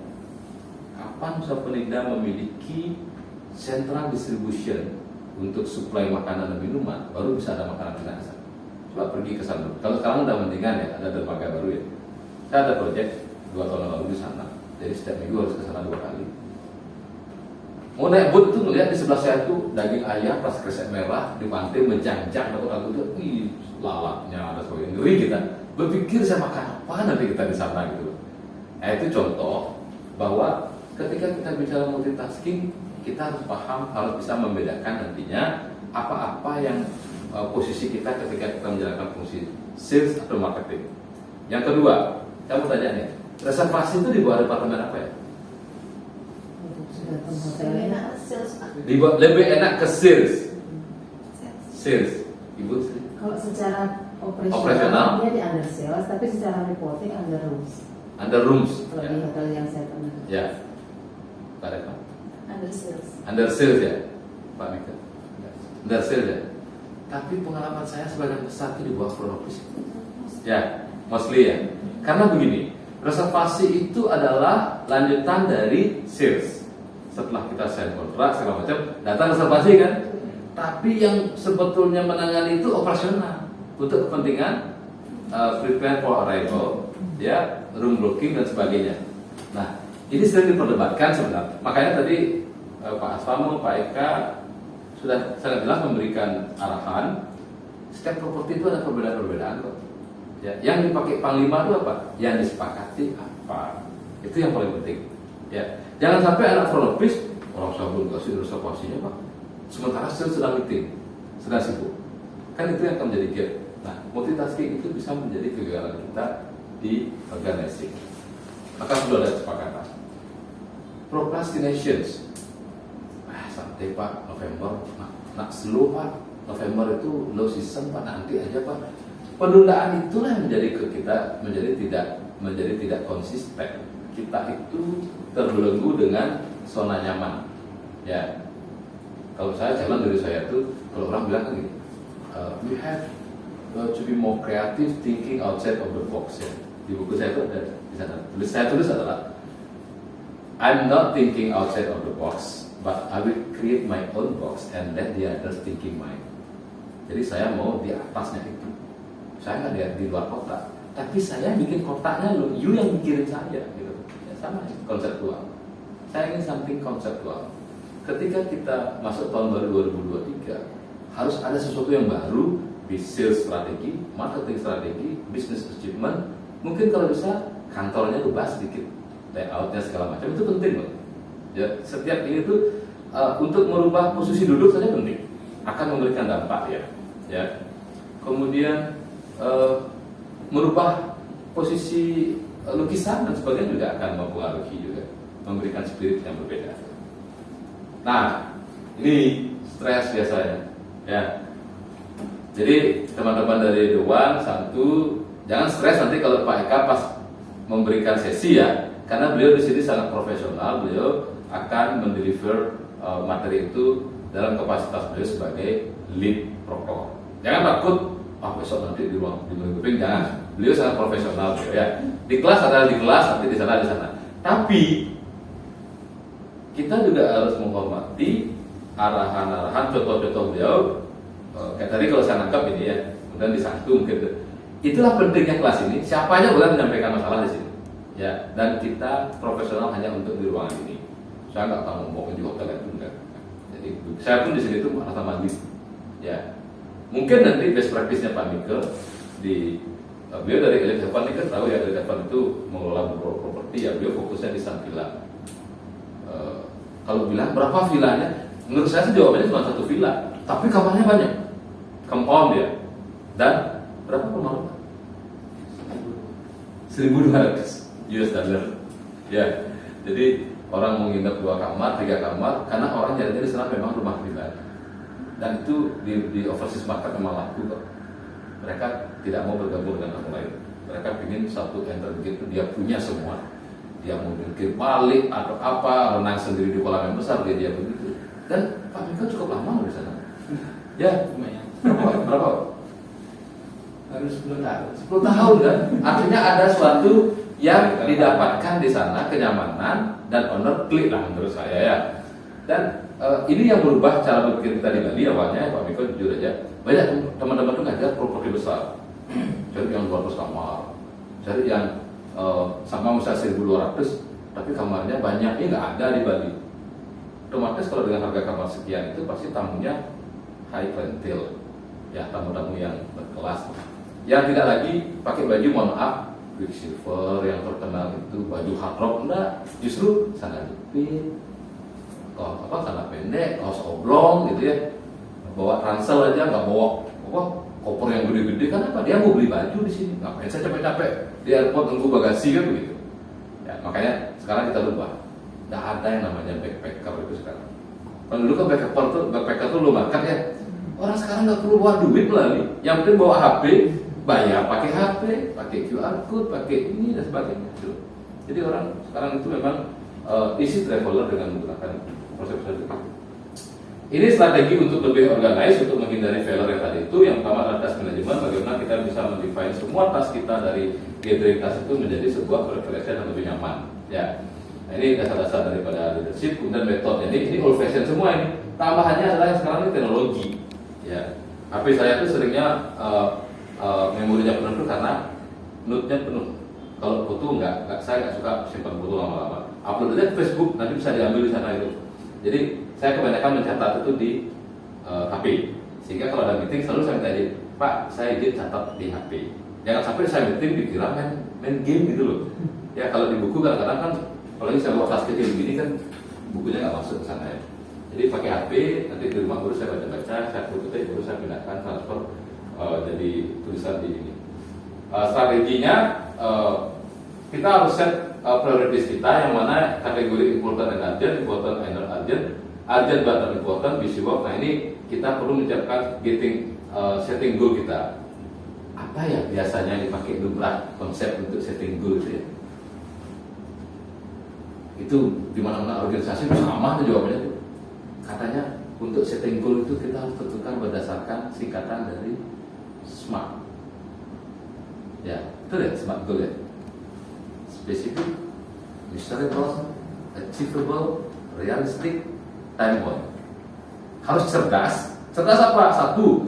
Kapan Nusa Penida memiliki central distribution untuk suplai makanan dan minuman, baru bisa ada makanan enak di sana. Coba pergi ke sana. Kalau sekarang udah mendingan ya, ada dermaga baru ya. Saya ada proyek 2 tahun lalu di sana. Jadi setiap minggu harus ke sana 2 kali. Mau naik boot itu ngelihat di sebelah saya tuh daging ayam pas kresek merah di pantai menjanjang, aku tuh, lalapnya ada sebagainya, ngeri kita. Berpikir saya makan apa nanti kita di sana gitu. Nah itu contoh bahwa ketika kita bicara multitasking, kita harus paham, harus bisa membedakan nantinya apa-apa yang posisi kita ketika kita menjalankan fungsi sales atau marketing. Yang kedua, saya mau tanya nih, reservasi itu di bawah departemen apa ya? Seminar sales Pak. Lebih enak ke sales. Sales, Ibu. Kalau secara Operasional. operasional dia di under sales, tapi secara reporting under rooms. Under rooms. Kalau di hotel yang saya pernah. Ya. Pak Reva. Under sales. Under sales ya, Pak Mika. Under sales ya. Tapi pengalaman saya sebagian besar itu di bawah front office. Ya, mostly ya. Karena begini, reservasi itu adalah lanjutan dari sales. Setelah kita sign kontrak segala macam, datang reservasi kan. Tapi yang sebetulnya menangani itu operasional untuk kepentingan prepare for arrival, ya, room booking dan sebagainya. Nah, ini sering diperdebatkan sebenarnya. Makanya tadi Pak Asfamo, Pak Eka sudah sangat jelas memberikan arahan. Setiap properti itu ada perbedaan-perbedaan kok. Ya, yang dipakai Panglima itu apa? Yang disepakati apa? Itu yang paling penting. Ya, jangan sampai anak front office orang saya belum kasih reservasinya Pak. Sementara sales sedang meeting, sedang sibuk. Kan itu yang akan menjadi gap. Nah, multitasking itu bisa menjadi kegagalan kita di organizing. Maka sudah ada kesepakatan. Procrastinations. Santai Pak, November. Nak slow Pak. November itu low season Pak, nanti aja Pak. Penundaan itulah yang menjadi ke kita menjadi tidak konsisten. Kita itu terbelenggu dengan zona nyaman. Ya. Kalau saya jalan dari saya tuh, kalau orang bilang kan gini, we have to be more creative, thinking outside of the box. Ya. Di buku saya itu ada di sana. Saya tulis adalah, I'm not thinking outside of the box, but I will create my own box and let the others thinking mine. Jadi saya mau di atasnya itu. Saya nggak lihat di luar kotak, tapi saya bikin kotaknya lo, you yang mikirin saya, gitu. Ya, sama konseptual. Saya ingin something konseptual. Ketika kita masuk tahun baru 2023, harus ada sesuatu yang baru di sales strategi, marketing strategi, business achievement. Mungkin kalau bisa kantornya rubah sedikit, layoutnya segala macam, itu penting loh. Ya, setiap ini tuh untuk merubah posisi duduk saja penting, akan memberikan dampak ya. Ya. Kemudian merubah posisi lukisan dan sebagainya juga akan mempengaruhi juga, memberikan spirit yang berbeda. Nah, ini stres biasanya, ya. Jadi teman-teman dari The One, Santu, jangan stres nanti kalau Pak Eka pas memberikan sesi ya, karena beliau di sini sangat profesional, beliau akan mendeliver materi itu dalam kapasitas beliau sebagai lead proktor. Jangan takut, besok nanti di ruang briefing, jangan. Beliau sangat profesional, beliau, ya. Di kelas adalah di kelas, nanti di sana di sana. Tapi kita juga harus menghormati arahan-arahan, contoh-contoh beliau. Kayak tadi kalau saya nangkap ini ya, kemudian disanggung gitu. Itulah pentingnya kelas ini. Siapa aja boleh menyampaikan masalah di sini. Ya, dan kita profesional hanya untuk di ruangan ini. Saya nggak tahu ngomongin di hotel itu enggak. Jadi saya pun di sini tuh merasa mandiri. Ya, mungkin nanti best practice-nya Pak Mikel di beliau dari Elite Heaven ini kan tahu ya, Elite Heaven itu mengelola beberapa properti ya, beliau fokusnya di Sanvilla. Kalau bilang berapa villanya, menurut saya sih jawabannya cuma satu villa, tapi kamarnya banyak, compound ya, dan berapa per malam? 1.200 US dollar. Ya, jadi orang mau nginep 2 kamar, 3 kamar, karena orang jadi di sana memang rumah pribadi, dan itu di overseas market memang laku kok. Mereka tidak mau bergabung dengan orang lain. Mereka ingin satu enter begitu dia punya semua. Dia mau bikin balik atau apa, renang sendiri di kolam yang besar, dia begitu. Dan Pak Mika cukup lama di sana. Ya, lumayan. Berapa? Harus 10 tahun. 10 tahun kan? Artinya ada suatu yang didapatkan di sana, kenyamanan dan owner klik lah menurut saya ya. Dan ini yang berubah cara berpikir kita di Bali awalnya, Pak Mika jujur aja. Banyak teman-teman tuh ngajar properti besar, cari yang 200 kamar, cari yang sama misalnya 1.200, tapi kamarnya banyak, ini nggak ada di Bali. Otomatis kalau dengan harga kamar sekian itu pasti tamunya high clientele, ya tamu-tamu yang berkelas, yang tidak lagi pakai baju, mohon maaf, Quicksilver yang terkenal itu baju hard rock, enggak, justru sandal jepit, sandal pendek, kaos oblong gitu ya, bawa ransel aja, nggak bawa koper yang gede-gede. Kenapa? Dia mau beli baju di sini, ngapain saya capek-capek di airport nunggu bagasi kan begitu ya. Makanya sekarang kita lupa, nggak ada yang namanya backpacker itu sekarang. Kalau dulu kan backpacker tuh lo makan ya, orang sekarang nggak perlu bawa duit lah nih, yang penting bawa HP, bayar pakai HP, pakai QR code, pakai ini dan sebagainya. Jadi orang sekarang itu memang easy traveler dengan menggunakan konsep itu. Ini strategi untuk lebih organize, untuk menghindari failure yang tadi itu. Yang pertama adalah task management, bagaimana kita bisa mendefine semua task kita dari gathering task itu menjadi sebuah preparation yang lebih nyaman. Ya, nah, ini dasar-dasar daripada leadership. Kemudian metode, ini old fashion semua ini. Tambahannya adalah yang sekarang ini teknologi. Ya, HP saya itu seringnya memorinya penuh itu karena note-nya penuh. Kalau foto saya nggak suka simpan foto lama-lama. Upload aja ke Facebook, nanti bisa diambil di sana itu. Jadi saya kebanyakan mencatat itu di HP. Sehingga kalau ada meeting selalu saya minta izin, Pak, saya izin catat di HP. Jangan sampai saya meeting dikira main game gitu loh. Ya kalau di buku kadang-kadang kan, apalagi saya bawa tas kecil begini kan, bukunya nggak masuk ke sana ya. Jadi pakai HP, nanti di rumah baru saya baca-baca, saya foto, baru saya pindahkan transfer jadi tulisan di ini. Strateginya kita harus set prioritas kita, yang mana kategori important and urgent, important and not urgent, urgent but not important, busy work. Nah ini kita perlu menyiapkan setting goal kita. Apa ya biasanya dipakai lumrah konsep untuk setting goal itu ya? Itu di mana-mana organisasi sama tuh jawabannya tuh. Katanya untuk setting goal itu kita harus tentukan berdasarkan singkatan dari SMART. Ya, betul ya, SMART goal ya. Specific, measurable, achievable, realistic, time bound. Harus cerdas. Cerdas apa? Satu,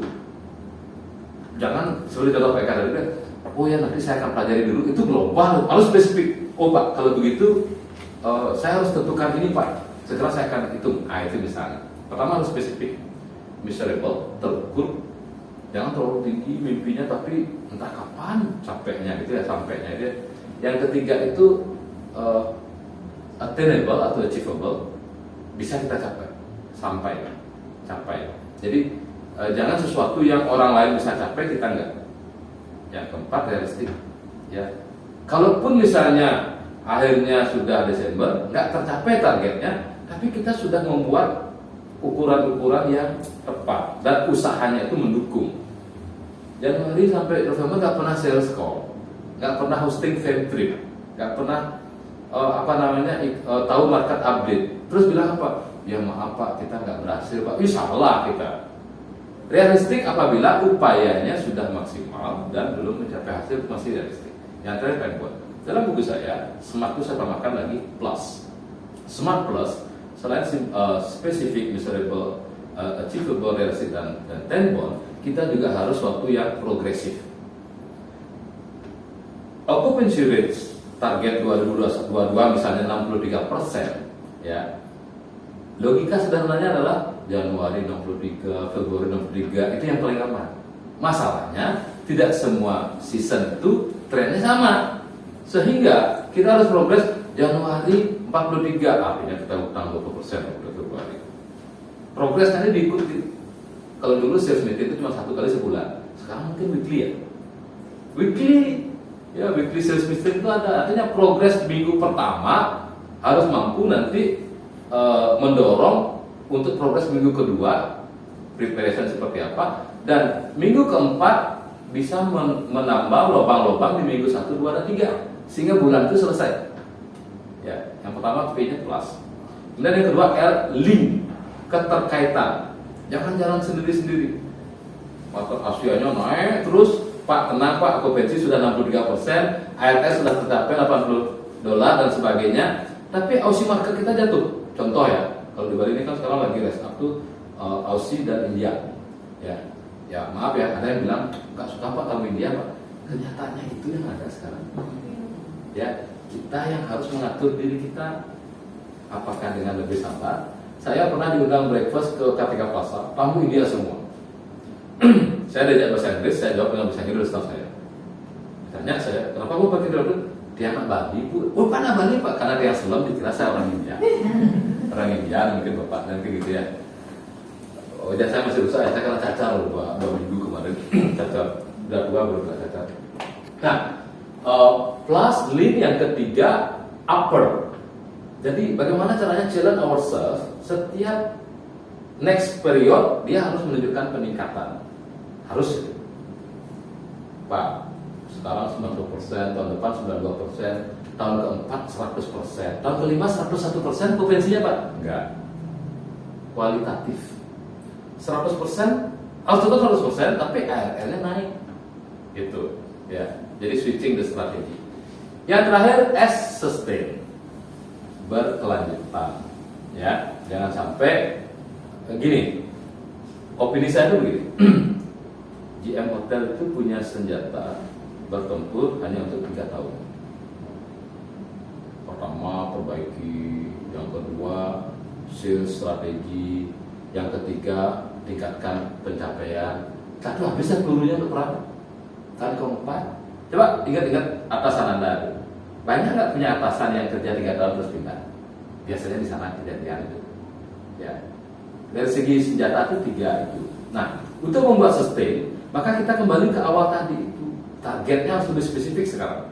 jangan seperti contoh PK tadi kan, oh ya nanti saya akan pelajari dulu. Itu global, harus spesifik. Oh Pak, kalau begitu saya harus tentukan ini Pak. Setelah saya akan hitung. Ah itu misalnya. Pertama harus spesifik, measurable, terukur. Jangan terlalu tinggi mimpinya tapi entah kapan capeknya gitu ya, sampainya itu. Yang ketiga itu attainable atau achievable, bisa kita capai. Jadi jangan sesuatu yang orang lain bisa capai kita enggak. Yang keempat realistik. Ya, kalaupun misalnya akhirnya sudah Desember nggak tercapai targetnya, tapi kita sudah membuat ukuran-ukuran yang tepat dan usahanya itu mendukung. Januari sampai November nggak pernah sales call, nggak pernah hosting fan trip, nggak pernah tahu market update. Terus bilang apa? Ya maaf Pak, kita nggak berhasil Pak. Salah kita. Realistik apabila upayanya sudah maksimal dan belum mencapai hasil, masih realistik. Yang terakhir kan buat dalam buku saya, SMART itu saya tambahkan lagi plus. SMART plus selain specific, measurable, achievable, realistic dan time bound, kita juga harus suatu yang progresif. Occupancy rate target 2022 misalnya 63%, ya. Logika sederhananya adalah Januari 63, Februari 63 itu yang paling aman. Masalahnya tidak semua season itu trennya sama, sehingga kita harus progres. Januari 43, artinya kita utang 20% untuk Februari. Progresnya diikuti. Kalau dulu sales meeting itu cuma 1 kali sebulan, sekarang mungkin weekly ya. Weekly sales meeting itu ada. Artinya progres minggu pertama harus mampu nanti mendorong untuk progres minggu kedua, preparation seperti apa, dan minggu keempat bisa menambah lubang-lubang di minggu 1, 2, dan 3 sehingga bulan itu selesai. Ya, yang pertama P-nya plus. Kemudian yang kedua L, link, keterkaitan. Jangan jalan sendiri-sendiri. Market Asia-nya naik terus, Pak tenang Pak, okupansi sudah 63%, ARS sudah tercapai $80 dan sebagainya. Tapi Aussie market kita jatuh. Contoh ya, kalau di Bali ini kan sekarang lagi rest up tuh Aussie dan India. Ya maaf ya, ada yang bilang nggak suka Pak sama India Pak. Kenyataannya itu yang ada sekarang. Ya, kita yang harus mengatur diri kita. Apakah dengan lebih sabar? Saya pernah diundang breakfast ke Kartika Plaza, tamu India semua. Saya diajak bahasa Inggris, saya jawab dengan bahasa Inggris staff saya. Dan Tanya saya, kenapa Bu pakai double? Dia anak Bali Bu. Oh, Pak anak Bali Pak, karena dia Islam dikira saya orang India. Orang India mungkin Bapak nanti gitu ya. Oh, dan saya masih rusak ya, saya kena cacar loh 2 minggu kemarin. Cacar, udah 2 belum kena cacar. Nah, plus link yang ketiga, upper. Jadi bagaimana caranya challenge ourselves setiap next period dia harus menunjukkan peningkatan. Harus gitu. Pak, sekarang 90%, tahun depan 92%, tahun keempat 100%, tahun kelima 101%, potensinya Pak? Enggak. Kualitatif. 100%, harus tetap 100%, tapi ARR-nya naik. Gitu. Ya. Jadi switching the strategi. Yang terakhir, S sustain. Berkelanjutan. Ya, jangan sampai gini. Opini saya itu begini. GM Hotel itu punya senjata bertempur hanya untuk 3 tahun. Pertama, perbaiki. Yang kedua, sales strategi. Yang ketiga, tingkatkan pencapaian. Satu habis pelurunya untuk perang. Kali keempat, coba ingat-ingat atasan Anda itu. Banyak nggak punya atasan yang kerja 3 tahun terus pindah? Biasanya di sana kejadian itu. Ya. Dari segi senjata itu 3 itu. Nah, untuk membuat sustain, maka kita kembali ke awal tadi itu. Targetnya harus lebih spesifik sekarang.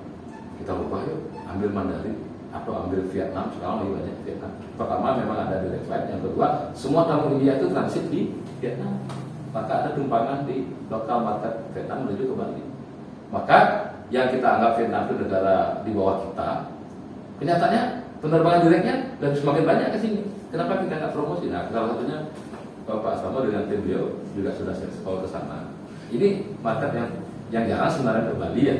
Kita lupa yuk, ambil Mandarin atau ambil Vietnam, sekarang lebih banyak Vietnam. Pertama memang ada direct flight, yang kedua semua tamu India itu transit di Vietnam. Maka ada tumpangan di lokal market Vietnam menuju ke Bali. Maka yang kita anggap Vietnam itu negara di bawah kita, kenyataannya penerbangan direknya dan semakin banyak ke sini. Kenapa kita nggak promosi? Nah, salah satunya Pak Asrama dengan tim beliau juga sudah sekolah ke sana. Ini market yang jarang sebenarnya ke Bali ya,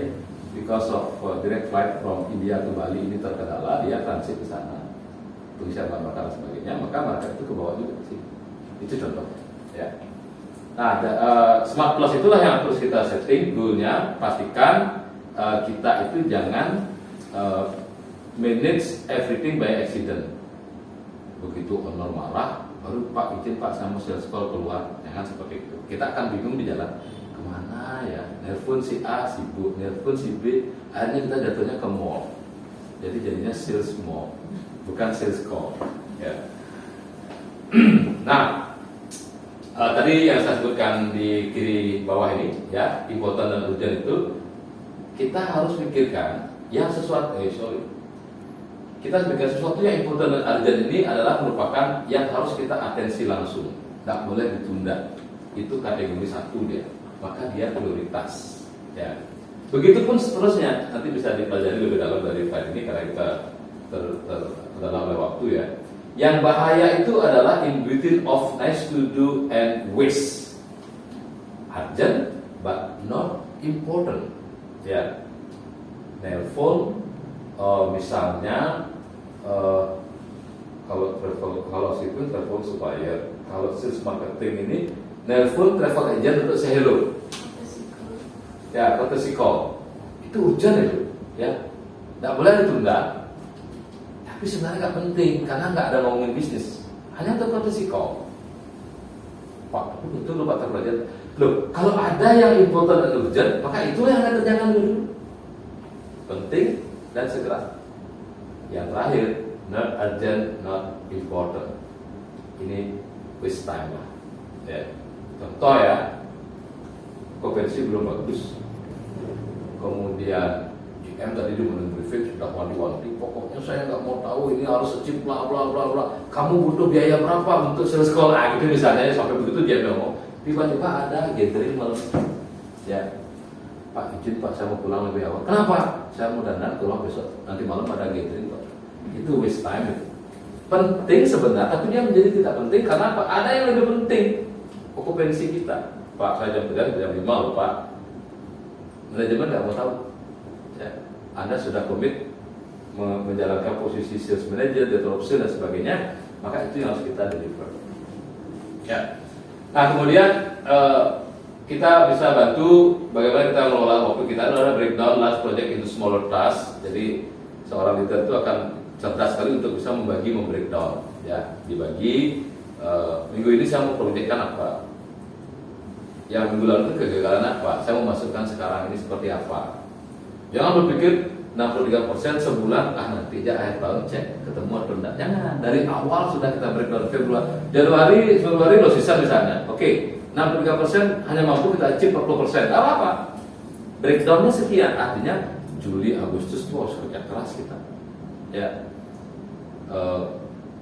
because of direct flight from India to Bali ini terkendala, dia transit ke sana, pengisian bahan bakar dan sebagainya, maka market itu ke bawah juga ke sini. Itu contohnya. Ya. Nah, Smart Plus itulah yang harus kita setting goalnya, pastikan kita itu jangan manage everything by accident. Begitu owner marah, baru Pak izin Pak saya mau sales call keluar, jangan seperti itu. Kita akan bingung di jalan kemana ya, nelpon si A sibuk, nelpon si B, akhirnya kita jatuhnya ke mall. Jadi jadinya sales mall, bukan sales call. Ya. Nah, tadi yang saya sebutkan di kiri bawah ini, ya, important dan urgent itu kita harus pikirkan yang sesuatu. Kita pikirkan sesuatu yang important dan urgent ini adalah merupakan yang harus kita atensi langsung, tidak boleh ditunda. Itu kategori 1 dia, maka dia prioritas. Ya. Begitupun seterusnya, nanti bisa dipelajari lebih dalam dari file ini karena kita terdalam oleh waktu ya. Yang bahaya itu adalah in between of nice to do and waste. Urgent but not important. Ya. Nelpon misalnya kalau sipil telepon supplier, kalau sales marketing ini nelpon travel agent untuk say hello. Ya, courtesy call. Itu urgent itu, ya. Tidak boleh ditunda. Tapi sebenarnya nggak penting karena nggak ada ngomongin bisnis, hanya untuk courtesy call. Pak, betul lupa terpelajar. Loh, kalau ada yang important dan urgent, maka itu yang akan kerjakan dulu. Penting dan segera. Yang terakhir, not urgent, not important. Ini waste time lah. Ya. Contoh ya, konvensi belum bagus. Kemudian GM tadi di morning briefing sudah wanti-wanti, pokoknya saya nggak mau tahu ini harus achieve bla bla bla bla. Kamu butuh biaya berapa untuk sales call? Gitu misalnya sampai begitu dia ngomong. Tiba-tiba ada gathering malam. Ya, Pak izin Pak saya mau pulang lebih awal. Kenapa? Saya mau dandan pulang besok. Nanti malam ada gathering Pak. Itu waste time itu. Penting sebenarnya, tapi dia menjadi tidak penting karena apa? Ada yang lebih penting. Okupansi kita. Pak saya jam 3, jam 5 loh Pak. Manajemen nggak mau tahu. Ya, Anda sudah komit menjalankan posisi sales manager, director of sales dan sebagainya, maka itu yang harus kita deliver. Ya. Nah kemudian kita bisa bantu bagaimana kita mengelola waktu kita. Adalah breakdown large project into smaller tasks. Jadi seorang leader itu akan cerdas sekali untuk bisa membreakdown. Ya, dibagi. Minggu ini saya mau proyekkan apa? Yang minggu lalu itu kegagalan apa? Saya mau masukkan sekarang ini seperti apa? Jangan berpikir 63% sebulan, nanti aja akhir tahun cek ketemu atau enggak. Jangan, dari awal sudah kita breakdown. Februari lo sisa misalnya. Oke, 63% hanya mampu kita achieve 40%. Apa? Breakdownnya sekian, artinya Juli, Agustus itu harus kerja keras kita. Ya,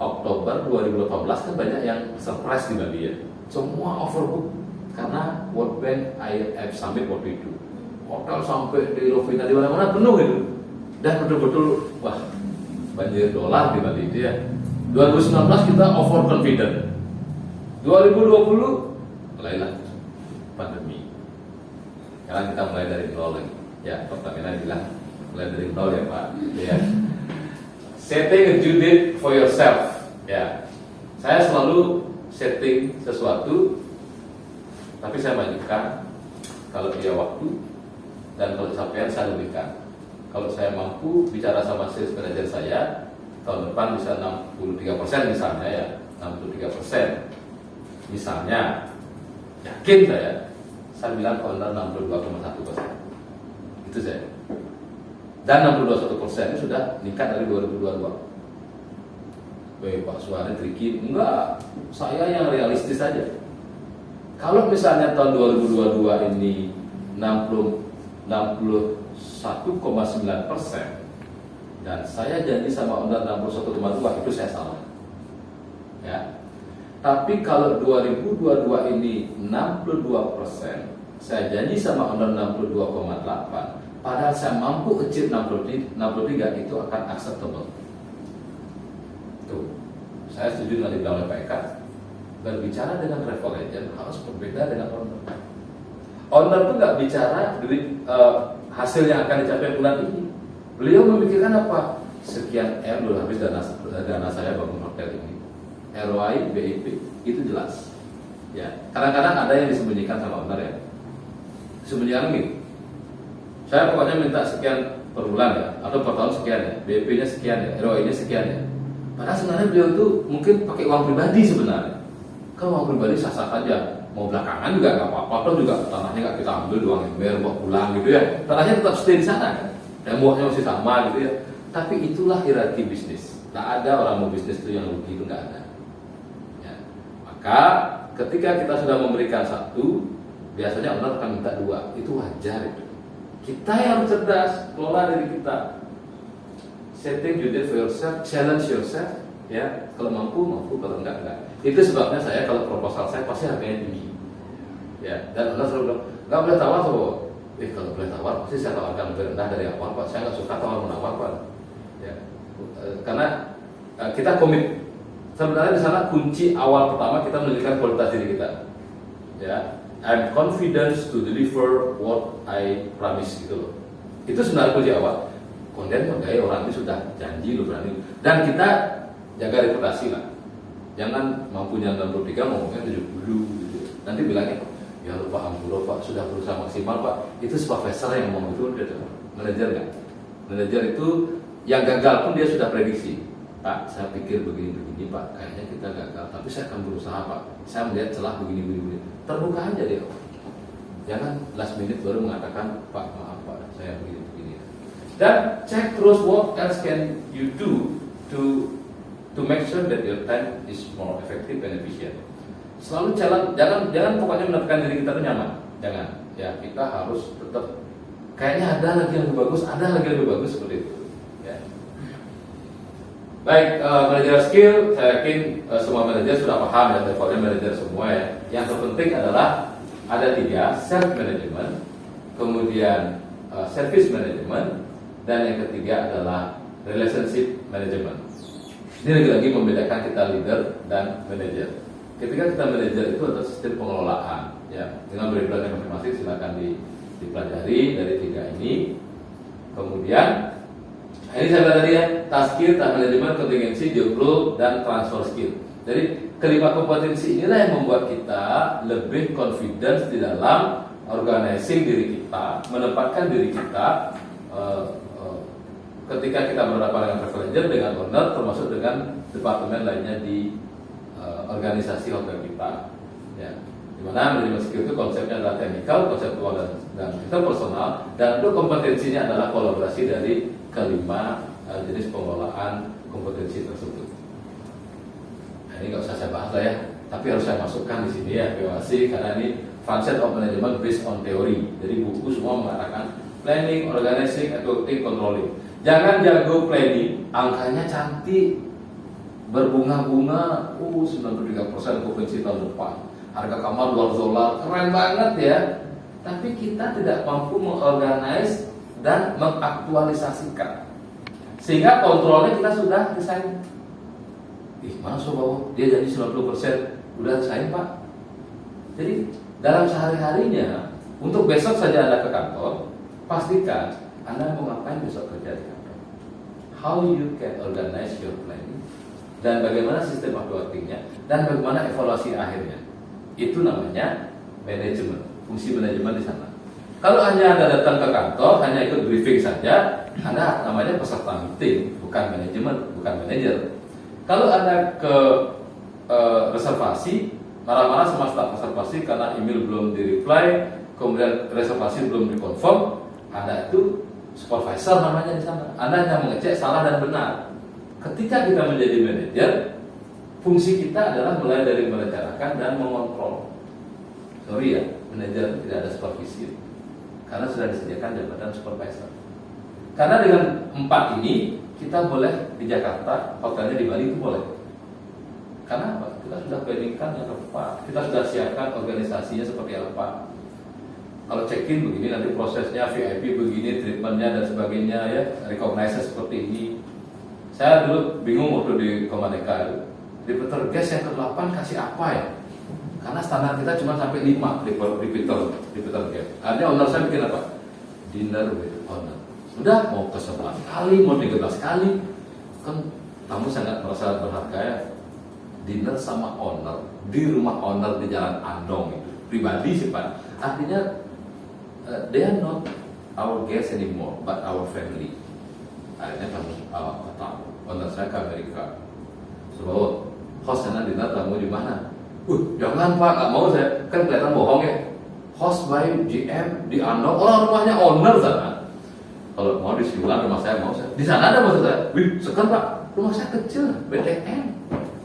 Oktober 2018 kan banyak yang surprise di Bali ya. Semua overbook karena World Bank IMF Summit waktu itu. Hotel sampai di Lovina di mana-mana penuh gitu. Dan betul-betul wah banjir dolar di Bali itu ya. 2019 kita overconfident. 2020 mulailah pandemi. Sekarang kita mulai dari nol lagi. Ya, Pertamina bilang mulai dari nol ya Pak. Ya. Setting a due date for yourself. Ya, saya selalu setting sesuatu, tapi saya majukan kalau dia waktu dan kalau sampai saya lebihkan. Kalau saya mampu bicara sama sales manager saya tahun depan bisa 63% misalnya ya, 63%. Misalnya, yakin saya bilang kalau 62,1%. Itu saya. Dan 62,1% ini sudah meningkat dari 2022. Pak Suara tricky, enggak, saya yang realistis saja. Kalau misalnya tahun 2022 ini 61,9% dan saya janji sama owner 61,2, itu saya salah. Ya. Tapi kalau 2022 ini 62%, saya janji sama owner 62,8, padahal saya mampu achieve 63, itu akan acceptable. Tuh, saya setuju dengan dibilang oleh Pak Eka. Berbicara dengan travel agent harus berbeda dengan owner. Owner tuh nggak bicara hasil yang akan dicapai bulan ini. Beliau memikirkan apa? Sekian M dulu habis dana saya bangun hotel ini. ROI, BIP itu jelas. Ya, kadang-kadang ada yang disembunyikan sama owner ya. Disembunyikan gitu. Saya pokoknya minta sekian per bulan ya, atau per tahun sekian ya, BIP-nya sekian ya, ROI-nya sekian ya. Padahal sebenarnya beliau itu mungkin pakai uang pribadi sebenarnya. Kalau uang pribadi sah-sah aja, mau belakangan juga nggak apa-apa, atau juga tanahnya nggak kita ambil uang ember bawa pulang gitu ya. Tanahnya tetap stay di sana kan, temboknya masih sama gitu ya. Tapi itulah hierarki bisnis. Nggak ada orang mau bisnis itu yang rugi, itu nggak ada. Ya. Maka ketika kita sudah memberikan satu, biasanya owner akan minta dua, itu wajar itu. Kita yang cerdas, kelola diri kita. Setting due date for yourself, challenge yourself, ya. Kalau mampu, kalau enggak. Itu sebabnya saya kalau proposal saya pasti harganya tinggi, ya. Dan owner selalu bilang, nggak boleh tawar tuh. Kalau boleh tawar, pasti saya tawarkan lebih rendah dari awal, Pak. Saya nggak suka tawar menawar, Pak. Ya. Karena kita komit. Sebenarnya di sana kunci awal pertama kita menunjukkan kualitas diri kita, ya. I'm confident to deliver what I promise gitu loh. Itu sebenarnya kunci awal. Kemudian menggai orang ini sudah janji lo berani. Dan kita jaga reputasi lah. Jangan mampunya 63 ngomongnya 70 gitu. Nanti bilangnya, ya lu Pak Ampuro Pak sudah berusaha maksimal Pak. Itu supervisor yang ngomong itu, manajer nggak? Manajer itu yang gagal pun dia sudah prediksi. Pak, saya pikir begini Pak, kayaknya kita gagal, tapi saya akan berusaha Pak. Saya melihat celah begini. Terbuka aja deh. Jangan last minute baru mengatakan Pak maaf Pak, saya begini. Dan cek terus what else can you do to make sure that your time is more effective and efficient. Selalu jangan pokoknya menekan diri kita itu nyaman. Jangan. Ya, kita harus tetap kayaknya ada lagi yang lebih bagus seperti itu. Ya. Baik, manajer skill, saya yakin semua manajer sudah paham ya, levelnya manajer semua ya. Yang terpenting adalah ada 3, self management, kemudian service management, dan yang ketiga adalah relationship management. Ini lagi-lagi membedakan kita leader dan manajer. Ketika kita manajer itu adalah sistem pengelolaan, ya. Dengan breakdown yang masing-masing silakan dipelajari dari 3 ini. Kemudian ini saya bilang tadi ya, task skill, task management, contingency, job role, dan transfer skill. Jadi kelima kompetensi inilah yang membuat kita lebih confidence di dalam organizing diri kita, menempatkan diri kita ketika kita berhadapan dengan travel agent, dengan owner, termasuk dengan departemen lainnya di organisasi hotel kita. Ya. Di mana manajemen skill itu konsepnya adalah teknikal, konseptual dan interpersonal, dan untuk kompetensinya adalah kolaborasi dari kelima jenis pengelolaan kompetensi tersebut. Nah, ini nggak usah saya bahas lah ya, tapi harus saya masukkan di sini ya POC, karena ini Function of Management based on theory. Jadi buku semua mengatakan planning, organizing, executing, controlling. Jangan jago planning, angkanya cantik, berbunga-bunga, 93% okupansi tahun depan. Harga kamar $2, keren banget ya. Tapi kita tidak mampu mengorganize dan mengaktualisasikan. Sehingga kontrolnya kita sudah desain. Mana sobat, dia jadi 90% udah desain Pak. Jadi dalam sehari-harinya, untuk besok saja Anda ke kantor, pastikan Anda mau ngapain besok kerja di kantor. How you can organize your planning, dan bagaimana sistem aktuatingnya, dan bagaimana evaluasi akhirnya. Itu namanya manajemen, fungsi manajemen di sana. Kalau hanya Anda datang ke kantor, hanya ikut briefing saja, Anda namanya peserta meeting, bukan manajemen, bukan manajer. Kalau Anda ke reservasi, marah-marah sama staf reservasi karena email belum di-reply, kemudian reservasi belum di-confirm, Anda itu supervisor namanya di sana. Anda hanya mengecek salah dan benar. Ketika kita menjadi manajer, fungsi kita adalah mulai dari merencanakan dan mengontrol. Sorry ya, manajer tidak ada supervisi, karena sudah disediakan jabatan supervisor. Karena dengan 4 ini kita boleh di Jakarta, hotelnya di Bali itu boleh. Karena apa? Kita sudah planningkan yang tepat, kita sudah siapkan organisasinya seperti apa. Kalau check-in begini, nanti prosesnya VIP begini, treatmentnya dan sebagainya ya, recognize seperti ini. Saya dulu bingung waktu di Komaneka itu, repeater guest yang ke-8 kasih apa ya? Karena standar kita cuma sampai 5 repeater guest. Artinya owner saya bikin apa? Dinner with owner. Sudah mau ke 11 kali, mau 13 kali, kan tamu sangat merasa berharga ya. Dinner sama owner di rumah owner di Jalan Andong itu pribadi sih Pak. Artinya they are not our guests anymore, but our family. Akhirnya tamu owner saya ke Amerika. So, host sana dinner, tamu di mana? Jangan Pak, nggak mau saya. Kan kelihatan bohong ya. Host by GM di Andong, orang rumahnya owner sana. Kalau mau di Siulan rumah saya mau saya. Di sana ada maksud saya. Wih, sekarang Pak, rumah saya kecil, BTN.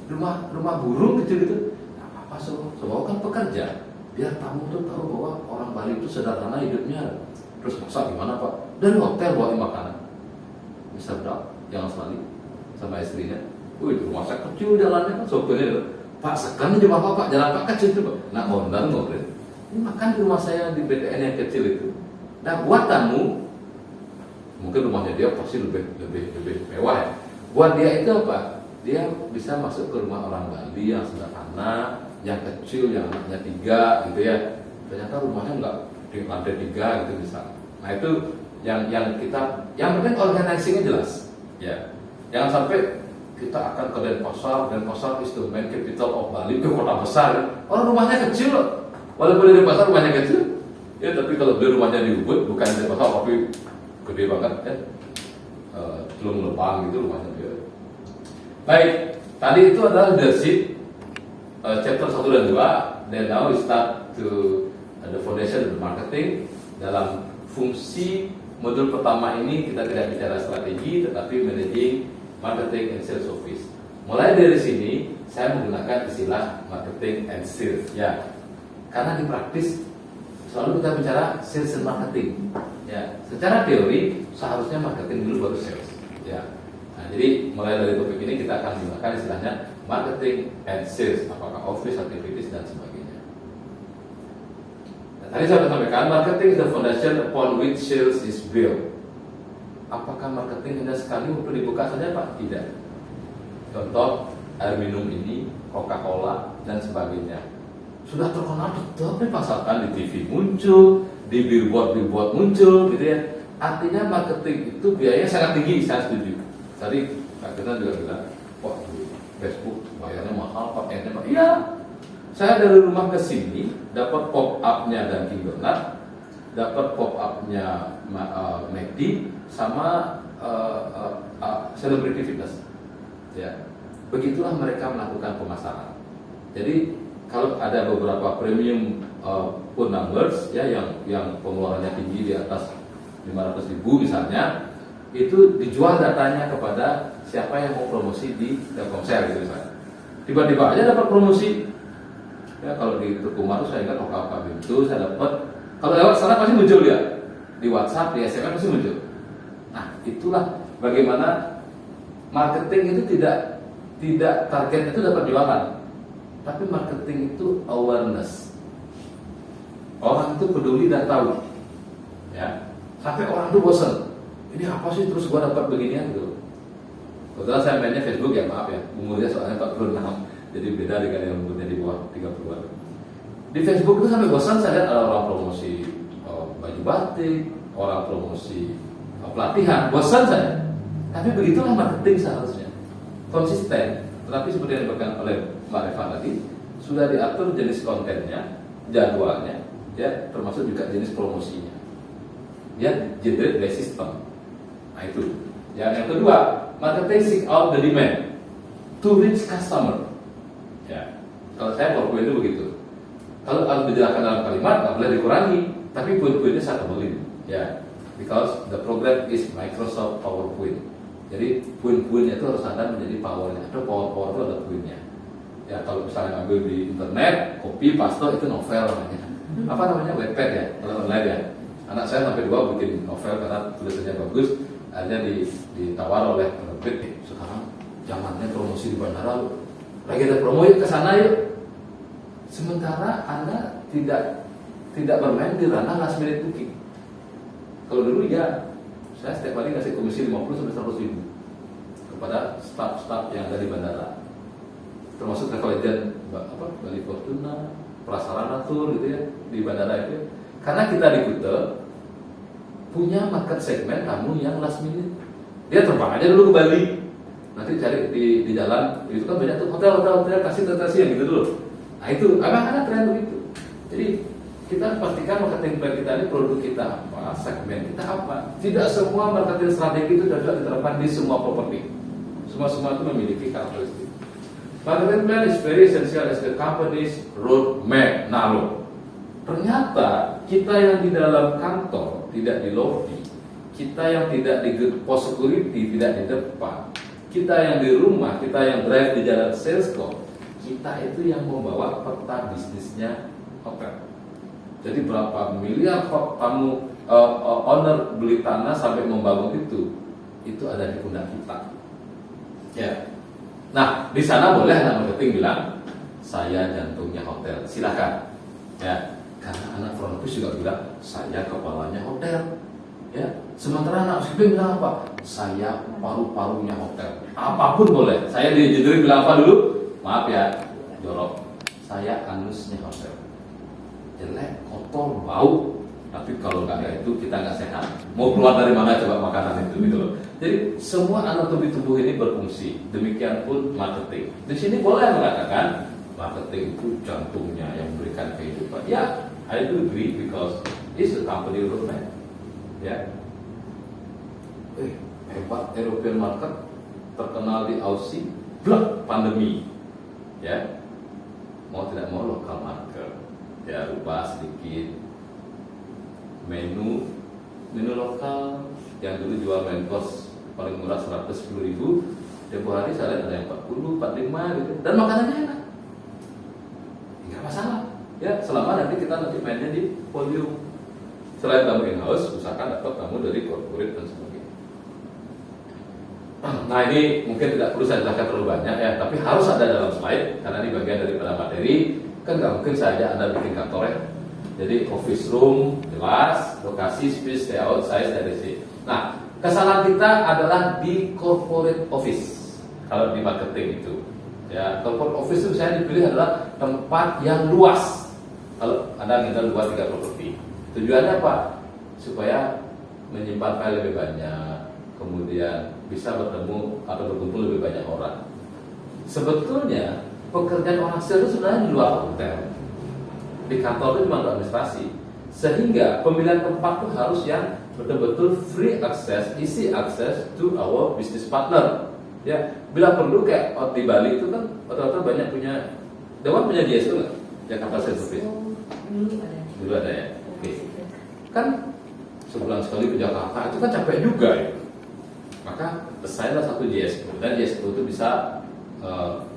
Rumah burung kecil gitu. Nah, apa sebab kan pekerja. Biar tamu tuh tahu bahwa orang Bali itu sederhana hidupnya. Terus masak gimana Pak? Dari hotel bawain makanan. Mr. Dog, jangan sekali sama istrinya. Wih, rumah saya kecil jalannya kan sopirnya itu. Pak, sekarang di Bapak Pak, jalan Pak kecil itu Pak. Nah, owner ngobrol. Ini makan di rumah saya di BTN yang kecil itu. Nah, buat tamu, mungkin rumahnya dia pasti lebih mewah ya. Buat dia itu apa? Dia bisa masuk ke rumah orang Bali yang sederhana, yang kecil, yang anaknya 3 gitu ya. Ternyata rumahnya enggak di lantai 3 gitu bisa. Nah itu yang kita, yang penting organisasinya jelas ya. Jangan sampai kita akan ke Denpasar is the main capital of Bali, ke kota besar. Orang rumahnya kecil loh. Walaupun di Denpasar rumahnya kecil, ya tapi kalau beli rumahnya di Ubud, bukan di Denpasar tapi gede banget kan. Belum Lebang gitu rumahnya dia. Baik, tadi itu adalah leadership chapter 1 dan 2. Then now we start to the foundation of the marketing. Dalam fungsi modul pertama ini kita tidak bicara strategi, tetapi managing marketing and sales office. Mulai dari sini saya menggunakan istilah marketing and sales ya, karena di praktis selalu kita bicara sales and marketing ya. Secara teori seharusnya marketing dulu baru sales ya. Nah, jadi mulai dari topik ini kita akan menggunakan istilahnya marketing and sales, apakah office activities dan sebagainya. Nah, tadi saya sampaikan marketing is the foundation upon which sales is built. Apakah marketing hanya sekali waktu dibuka saja Pak? Tidak. Contoh air minum ini, Coca-Cola dan sebagainya. Sudah terkenal tetap dipasarkan di TV muncul, di billboard muncul gitu ya. Artinya marketing itu biayanya sangat tinggi, saya setuju. Tadi Kak Tina juga bilang, wah Facebook bayarnya mahal, pakaiannya mahal. Iya, saya dari rumah ke sini dapat pop up-nya Dunkin Donut, dapat pop up-nya McD, sama celebrity fitness. Ya, begitulah mereka melakukan pemasaran. Jadi kalau ada beberapa premium phone numbers ya yang pengeluarannya tinggi di atas 500.000 misalnya, itu dijual datanya kepada siapa yang mau promosi di Telkomsel gitu misalnya. Tiba-tiba aja dapat promosi. Ya kalau di Tukumar saya ingat OKK itu saya dapat, kalau lewat sana pasti muncul dia di WhatsApp, di SMS pasti muncul. Nah itulah bagaimana marketing itu tidak targetnya itu dapat jualan, tapi marketing itu awareness. Orang itu peduli dan tahu, ya sampai orang itu bosan. Ini apa sih terus gua dapat beginian gitu. Kebetulan saya mainnya Facebook ya, maaf ya, umurnya soalnya 46, jadi beda dengan yang umurnya di bawah 30-an. Di Facebook itu sampai bosan saya lihat ada orang promosi baju batik, orang promosi pelatihan, bosan saya. Tapi begitulah marketing seharusnya, konsisten. Tetapi seperti yang diberikan oleh Mbak Reva tadi, sudah diatur jenis kontennya, jadwalnya, ya termasuk juga jenis promosinya. Ya, generate by system. Nah itu. Yang kedua, marketing seek out the demand to reach customer. Ya, kalau saya PowerPoint itu begitu. Kalau harus dijelaskan dalam kalimat, nggak boleh dikurangi, tapi poin-poinnya saya tebelin. Ya, because the program is Microsoft PowerPoint. Jadi poin-poinnya itu harus ada menjadi powernya. Atau power itu ada poinnya. Ya, kalau misalnya ngambil di internet, copy paste itu novel namanya. Apa namanya, Wattpad ya, kalau online ya. Anak saya sampai 2 bikin novel karena tulisannya bagus. Akhirnya ditawar oleh penerbit, sekarang zamannya promosi di bandara, lagi ada promo yuk ke sana yuk. Sementara Anda tidak bermain di ranah last minute booking. Kalau dulu ya, saya setiap hari kasih komisi 50 sampai 100 ribu kepada staf-staf yang ada di bandara, termasuk travel agent Bali Fortuna, Prasarana Tour gitu ya di bandara itu. Karena kita di Kuta punya market segmen tamu yang last minute. Dia terbang aja dulu ke Bali, nanti cari di jalan itu kan banyak tuh hotel kasih yang gitu dulu. Nah itu memang ada tren begitu. Jadi kita pastikan marketing plan kita ini, produk kita apa, segmen kita apa. Tidak semua marketing strategi itu cocok diterapkan di semua properti. Semua itu memiliki karakteristik. Marketing plan is very essential as the company's roadmap. Nah loh, ternyata kita yang di dalam kantor, tidak di lobby, kita yang tidak di pos security, tidak di depan, kita yang di rumah, kita yang drive di jalan sales call, kita itu yang membawa peta bisnisnya hotel. Jadi berapa miliar kamu owner beli tanah sampai membangun itu ada di pundak kita. Ya. Nah di sana boleh anak marketing bilang saya jantungnya hotel, silakan. Ya. Karena anak front office juga bilang saya kepalanya hotel, ya. Sementara anak shipping bilang apa? Saya paru-parunya hotel. Apapun boleh. Saya di engineering bilang apa dulu? Maaf ya, jorok. Saya anusnya hotel. Jelek, kotor, bau. Tapi kalau nggak ada itu kita nggak sehat. Mau keluar dari mana coba makanan itu gitu loh. Jadi semua anatomi tubuh ini berfungsi. Demikian pun marketing. Di sini boleh mengatakan marketing itu jantungnya yang memberikan kehidupan. Ya. I do agree because it's a company roadmap. Ya, hebat European market terkenal di Aussie, blok pandemi. Ya, mau tidak mau lokal market. Ya, rubah sedikit menu lokal yang dulu jual main course paling murah 110.000, tempoh hari saya lihat ada yang 40, 45 gitu, dan makanannya enak. Enggak masalah. Ya, selama nanti kita mainnya di volume. Selain tamu in-house, usahakan dapat tamu dari corporate dan sebagainya. Nah ini mungkin tidak perlu saya jelaskan terlalu banyak ya, tapi harus ada dalam slide karena ini bagian daripada materi. Kan nggak mungkin saja Anda bikin kantor ya. Jadi office room jelas, lokasi, space, layout, size, dan DC. Nah kesalahan kita adalah di corporate office kalau di marketing itu. Ya, corporate office itu saya dipilih adalah tempat yang luas. Kalau Anda tinggal 2-3 properti, tujuannya apa? Supaya menyimpan file lebih banyak, kemudian bisa bertemu atau berkumpul lebih banyak orang. Sebetulnya pekerjaan orang sales itu sebenarnya di luar hotel. Di kantor itu cuma untuk administrasi. Sehingga pemilihan tempat itu harus yang betul-betul free access, easy access to our business partner. Ya, bila perlu kayak di Bali itu kan hotel-hotel banyak punya Dewan punya JSO nggak? Jakarta Sales Office. Dulu ada. Dulu ada ya. Oke. Kan sebulan sekali ke Jakarta itu kan capek juga ya. Maka desainlah satu JSO, dan JSO itu bisa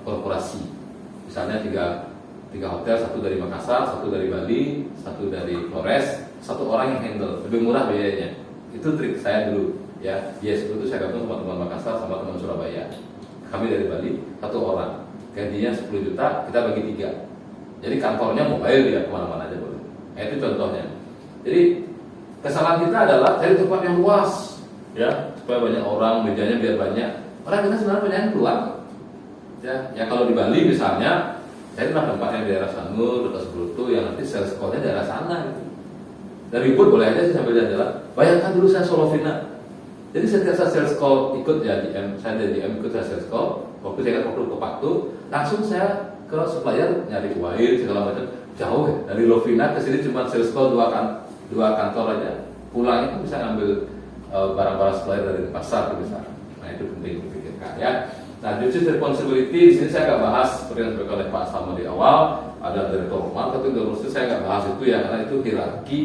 korporasi. Misalnya tiga hotel, satu dari Makassar, satu dari Bali, satu dari Flores, satu orang yang handle, lebih murah biayanya. Itu trik saya dulu ya. JSO itu saya gabung sama teman Makassar sama teman Surabaya. Kami dari Bali, satu orang. Gajinya 10 juta, kita bagi 3. Jadi kantornya mobile dia kemana-mana aja boleh. Nah, itu contohnya. Jadi kesalahan kita adalah cari tempat yang luas, ya, supaya banyak orang, mejanya biar banyak. Orang kita sebenarnya banyak yang keluar. Ya kalau di Bali misalnya, carilah tempat yang daerah Sanur, dekat Sebrutu, yang nanti sales call-nya daerah sana gitu. Dan ribut boleh aja sih sambil jalan-jalan. Bayangkan dulu saya Solovina. Jadi setiap saya sales call ikut ya GM, saya dari GM ikut saya sales call. Waktu saya kan waktu ke Paktu, langsung saya ke supplier nyari wire segala macam. Jauh ya, dari Lovina ke sini cuma sales call dua kantor aja. Pulangnya kan bisa ngambil barang-barang supplier dari pasar ke sana. Nah itu penting dipikirkan ya. Nah, duties responsibility di sini saya nggak bahas seperti yang disampaikan oleh Pak Samo di awal. Ada direktur marketing, terus saya nggak bahas itu ya, karena itu hierarki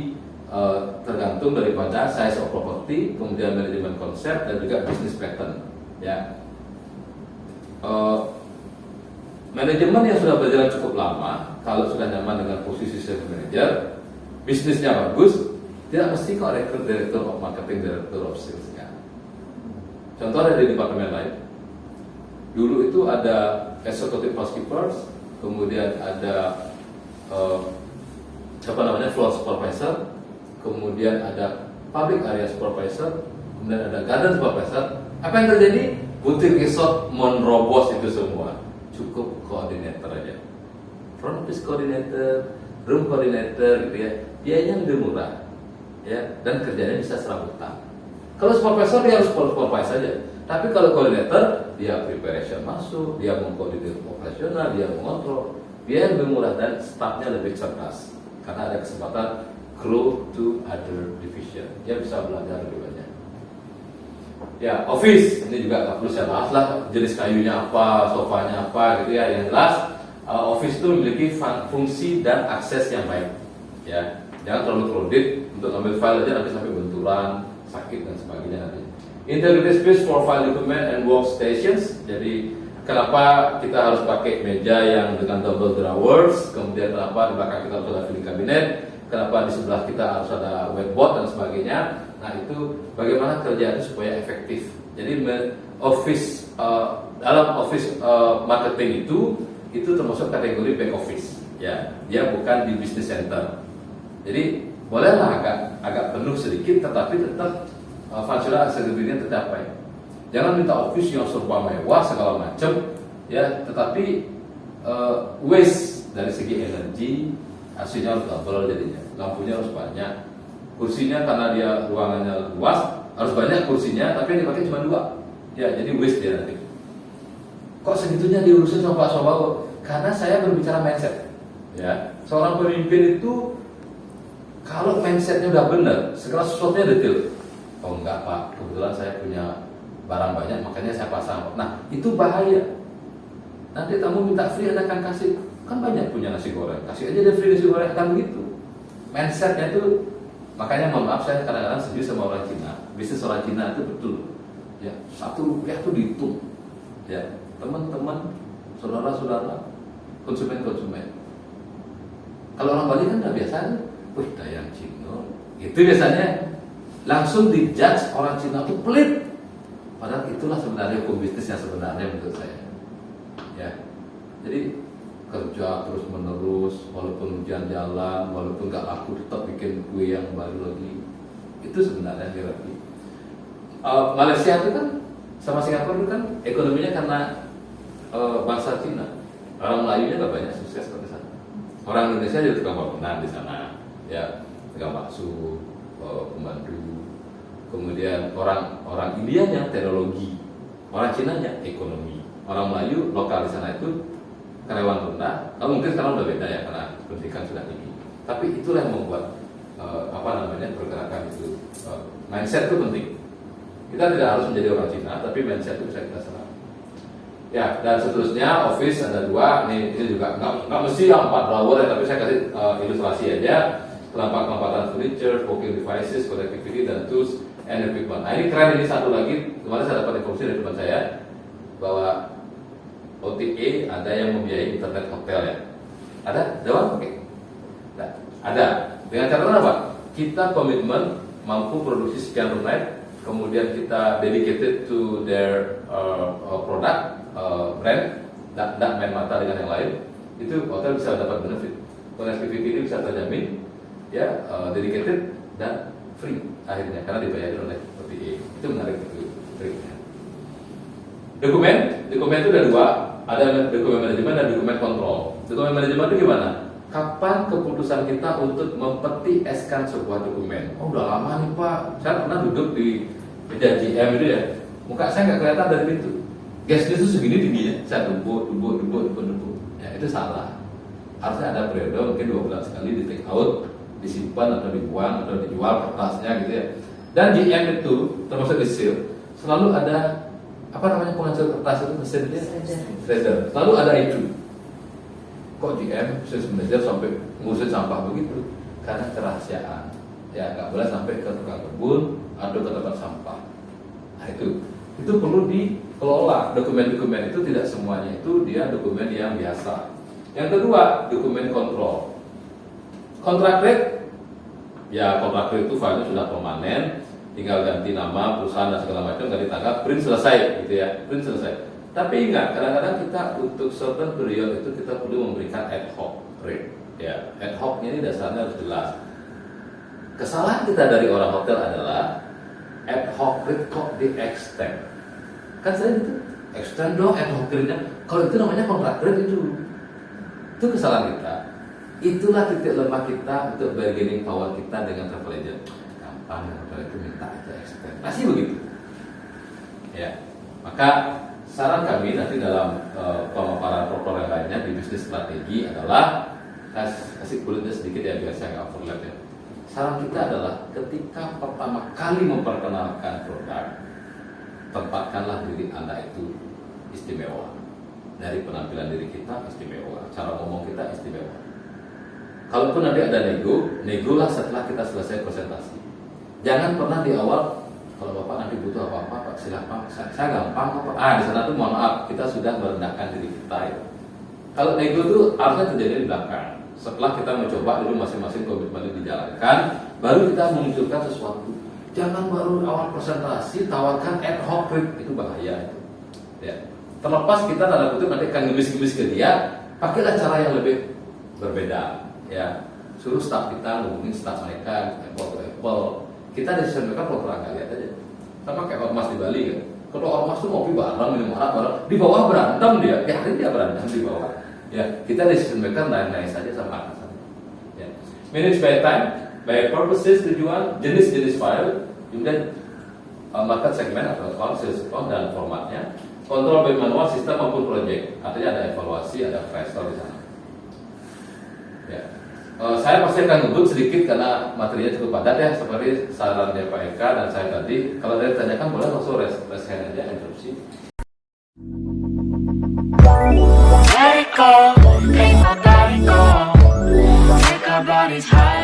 tergantung daripada size of property, kemudian manajemen konsep dan juga business pattern. Ya, manajemen yang sudah berjalan cukup lama, kalau sudah nyaman dengan posisi sales manager, bisnisnya bagus, tidak mesti kok rekrut direktur of marketing, direktur of sales ya. Contoh ada di departemen lain. Dulu itu ada executive housekeepers, kemudian ada floor supervisor, kemudian ada public area supervisor, kemudian ada garden supervisor. Apa yang terjadi? Butik resort menerobos itu semua. Cukup koordinator aja, front office coordinator, room coordinator gitu ya. Biayanya lebih murah, ya, dan kerjanya bisa serabutan. Kalau supervisor dia harus supervise saja. Tapi kalau koordinator, dia preparation masuk, dia mengkoordinir operasional, dia mengontrol, dia lebih murah dan staffnya lebih cerdas karena ada kesempatan grow to other division. Dia bisa belajar lebih banyak. Ya, office ini juga nggak perlu saya bahas lah, jenis kayunya apa, sofanya apa, gitu ya. Yang jelas, office itu memiliki fungsi dan akses yang baik. Ya, jangan terlalu crowded untuk ambil file aja nanti sampai benturan, sakit dan sebagainya nanti. Integrated space for file document and workstations. Jadi kenapa kita harus pakai meja yang dengan double drawers, kemudian kenapa di belakang kita harus ada filing cabinet, kenapa di sebelah kita harus ada whiteboard dan sebagainya. Nah itu bagaimana kerja itu supaya efektif. Jadi office dalam office marketing itu termasuk kategori back office. Ya, dia bukan di business center. Jadi bolehlah agak penuh sedikit, tetapi tetap functional accessibility-nya tercapai. Jangan minta office yang serba mewah segala macam, ya. Tetapi waste dari segi energi, hasilnya harus double jadinya. Lampunya harus banyak, kursinya karena dia ruangannya luas harus banyak kursinya, tapi yang dipakai cuma 2. Ya, jadi waste dia nanti. Kok segitunya diurusin sama Pak Sobawo? Karena saya berbicara mindset. Ya, seorang pemimpin itu kalau mindsetnya udah benar, segala sesuatunya detail. Oh enggak Pak, kebetulan saya punya barang banyak makanya saya pasang. Nah itu bahaya. Nanti kamu minta free Anda akan kasih. Kan banyak punya nasi goreng, kasih aja deh free nasi goreng, akan begitu. Mindsetnya itu, makanya mohon maaf saya kadang-kadang setuju sama orang Cina. Bisnis orang Cina itu betul. Ya, 1 rupiah itu dihitung. Ya, teman-teman, saudara-saudara, konsumen-konsumen. Kalau orang Bali kan udah biasa aja. Wih dayang Cina. Itu biasanya langsung dijudge orang Cina itu pelit. Padahal itulah sebenarnya hukum bisnis yang sebenarnya menurut saya. Ya, jadi kerja terus menerus, walaupun hujan jalan, walaupun nggak laku tetap bikin kue yang baru lagi. Itu sebenarnya hierarki. Malaysia itu kan sama Singapura itu kan ekonominya karena bangsa Cina. Orang Melayunya nggak banyak sukses di sana. Orang Indonesia juga tukang bangunan di sana, ya, tukang bakso, pembantu. Kemudian orang India nya teknologi, orang Cina nya ekonomi, orang Melayu lokal di sana itu karyawan rendah. Kalau mungkin sekarang udah beda ya karena pendidikan sudah tinggi. Tapi itulah yang membuat pergerakan itu. Mindset itu penting. Kita tidak harus menjadi orang Cina, tapi mindset itu bisa kita serap. Ya, dan seterusnya Office ada 2. Ini juga nggak mesti yang 4 drawer ya, tapi saya kasih ilustrasi aja. Kelompokan furniture, working devices, connectivity, dan tools and equipment. Nah ini keren, ini satu lagi. Kemarin saya dapat informasi dari teman saya bahwa OTA ada yang membiayai internet hotel ya. Ada? Jawab? Oke. Nah, ada. Dengan catatan apa? Kita komitmen mampu produksi sekian room night, kemudian kita dedicated to their product, brand, dan main mata dengan yang lain. Itu hotel bisa dapat benefit. Connectivity ini bisa terjamin, ya, dedicated dan free akhirnya karena dibayar oleh OTA. Itu menarik itu triknya. Dokumen itu ada 2, ada dokumen manajemen dan dokumen kontrol. Dokumen manajemen itu gimana? Kapan keputusan kita untuk mempeti-eskan sebuah dokumen? Oh udah lama nih Pak, saya pernah duduk di meja GM itu ya, muka saya nggak kelihatan dari pintu. Gasnya itu segini tingginya, saya debut. Ya itu salah. Harusnya ada periode mungkin 2 bulan sekali di take out, disimpan atau dibuang atau dijual kertasnya gitu ya. Dan GM itu termasuk di seal selalu ada apa namanya penghasil kertas itu mesinnya shredder. Selalu ada itu. Kok GM sales manager sampai ngurusin sampah begitu? Karena kerahasiaan. Ya nggak boleh sampai ke tukang kebun atau ke tempat sampah. Nah itu perlu dikelola. Dokumen-dokumen itu tidak semuanya itu dia dokumen yang biasa. Yang kedua, dokumen kontrol. Kontrak rate, ya kontrak rate itu filenya sudah permanen, tinggal ganti nama, perusahaan dan segala macam, dari tanggal print selesai, gitu ya, print selesai. Tapi ingat, kadang-kadang kita untuk certain period itu kita perlu memberikan ad hoc rate, ya. Ad hocnya ini dasarnya harus jelas. Kesalahan kita dari orang hotel adalah ad hoc rate kok di extend. Kan saya gitu, extend dong ad hoc rate-nya. Kalau itu namanya kontrak rate itu kesalahan kita. Itulah titik lemah kita untuk bargaining power kita dengan travel agent. Gampang ya, hotel itu minta aja extend. Pasti begitu. Ya, maka saran kami nanti dalam pemaparan proper yang lainnya di bisnis strategi adalah kasih kulitnya sedikit ya biar saya nggak overlap ya. Saran kita adalah ketika pertama kali memperkenalkan produk, tempatkanlah diri Anda itu istimewa. Dari penampilan diri kita istimewa, cara ngomong kita istimewa. Kalaupun nanti ada nego lah setelah kita selesai presentasi. Jangan pernah di awal, kalau Bapak nanti butuh apa-apa, Pak silakan, saya gampang Pak. Di sana tuh mohon maaf, kita sudah merendahkan diri kita ya. Kalau nego itu harusnya terjadi di belakang. Setelah kita mencoba dulu masing-masing komitmen dijalankan, baru kita memunculkan sesuatu. Jangan baru awal presentasi tawarkan ad hoc rate, itu bahaya itu. Ya. Terlepas kita tanda kutip nanti akan ngemis-ngemis ke dia, pakailah cara yang lebih berbeda. Ya, suruh staff kita ngomongin staff mereka apple to apple. Kita decision mereka pura-pura nggak lihat aja. Sama kayak ormas di Bali kan. Kalau ormas tuh ngopi bareng, minum arak bareng, di bawah berantem dia. Ya hari dia berantem di bawah. Ya, kita decision maker naik saja sama atasan. Ya. Manage by time, by purposes, tujuan, jenis-jenis file, kemudian market segment atau sales account dan formatnya. Kontrol baik manual, sistem maupun project. Artinya ada evaluasi, ada flash di sana. Ya. Saya pasti akan ngebut sedikit karena materinya cukup padat ya, seperti sarannya Pak Eka dan saya tadi. Kalau dari tanyakan boleh langsung raise hand aja, interupsi. Let it go, make my body go. Make our bodies high.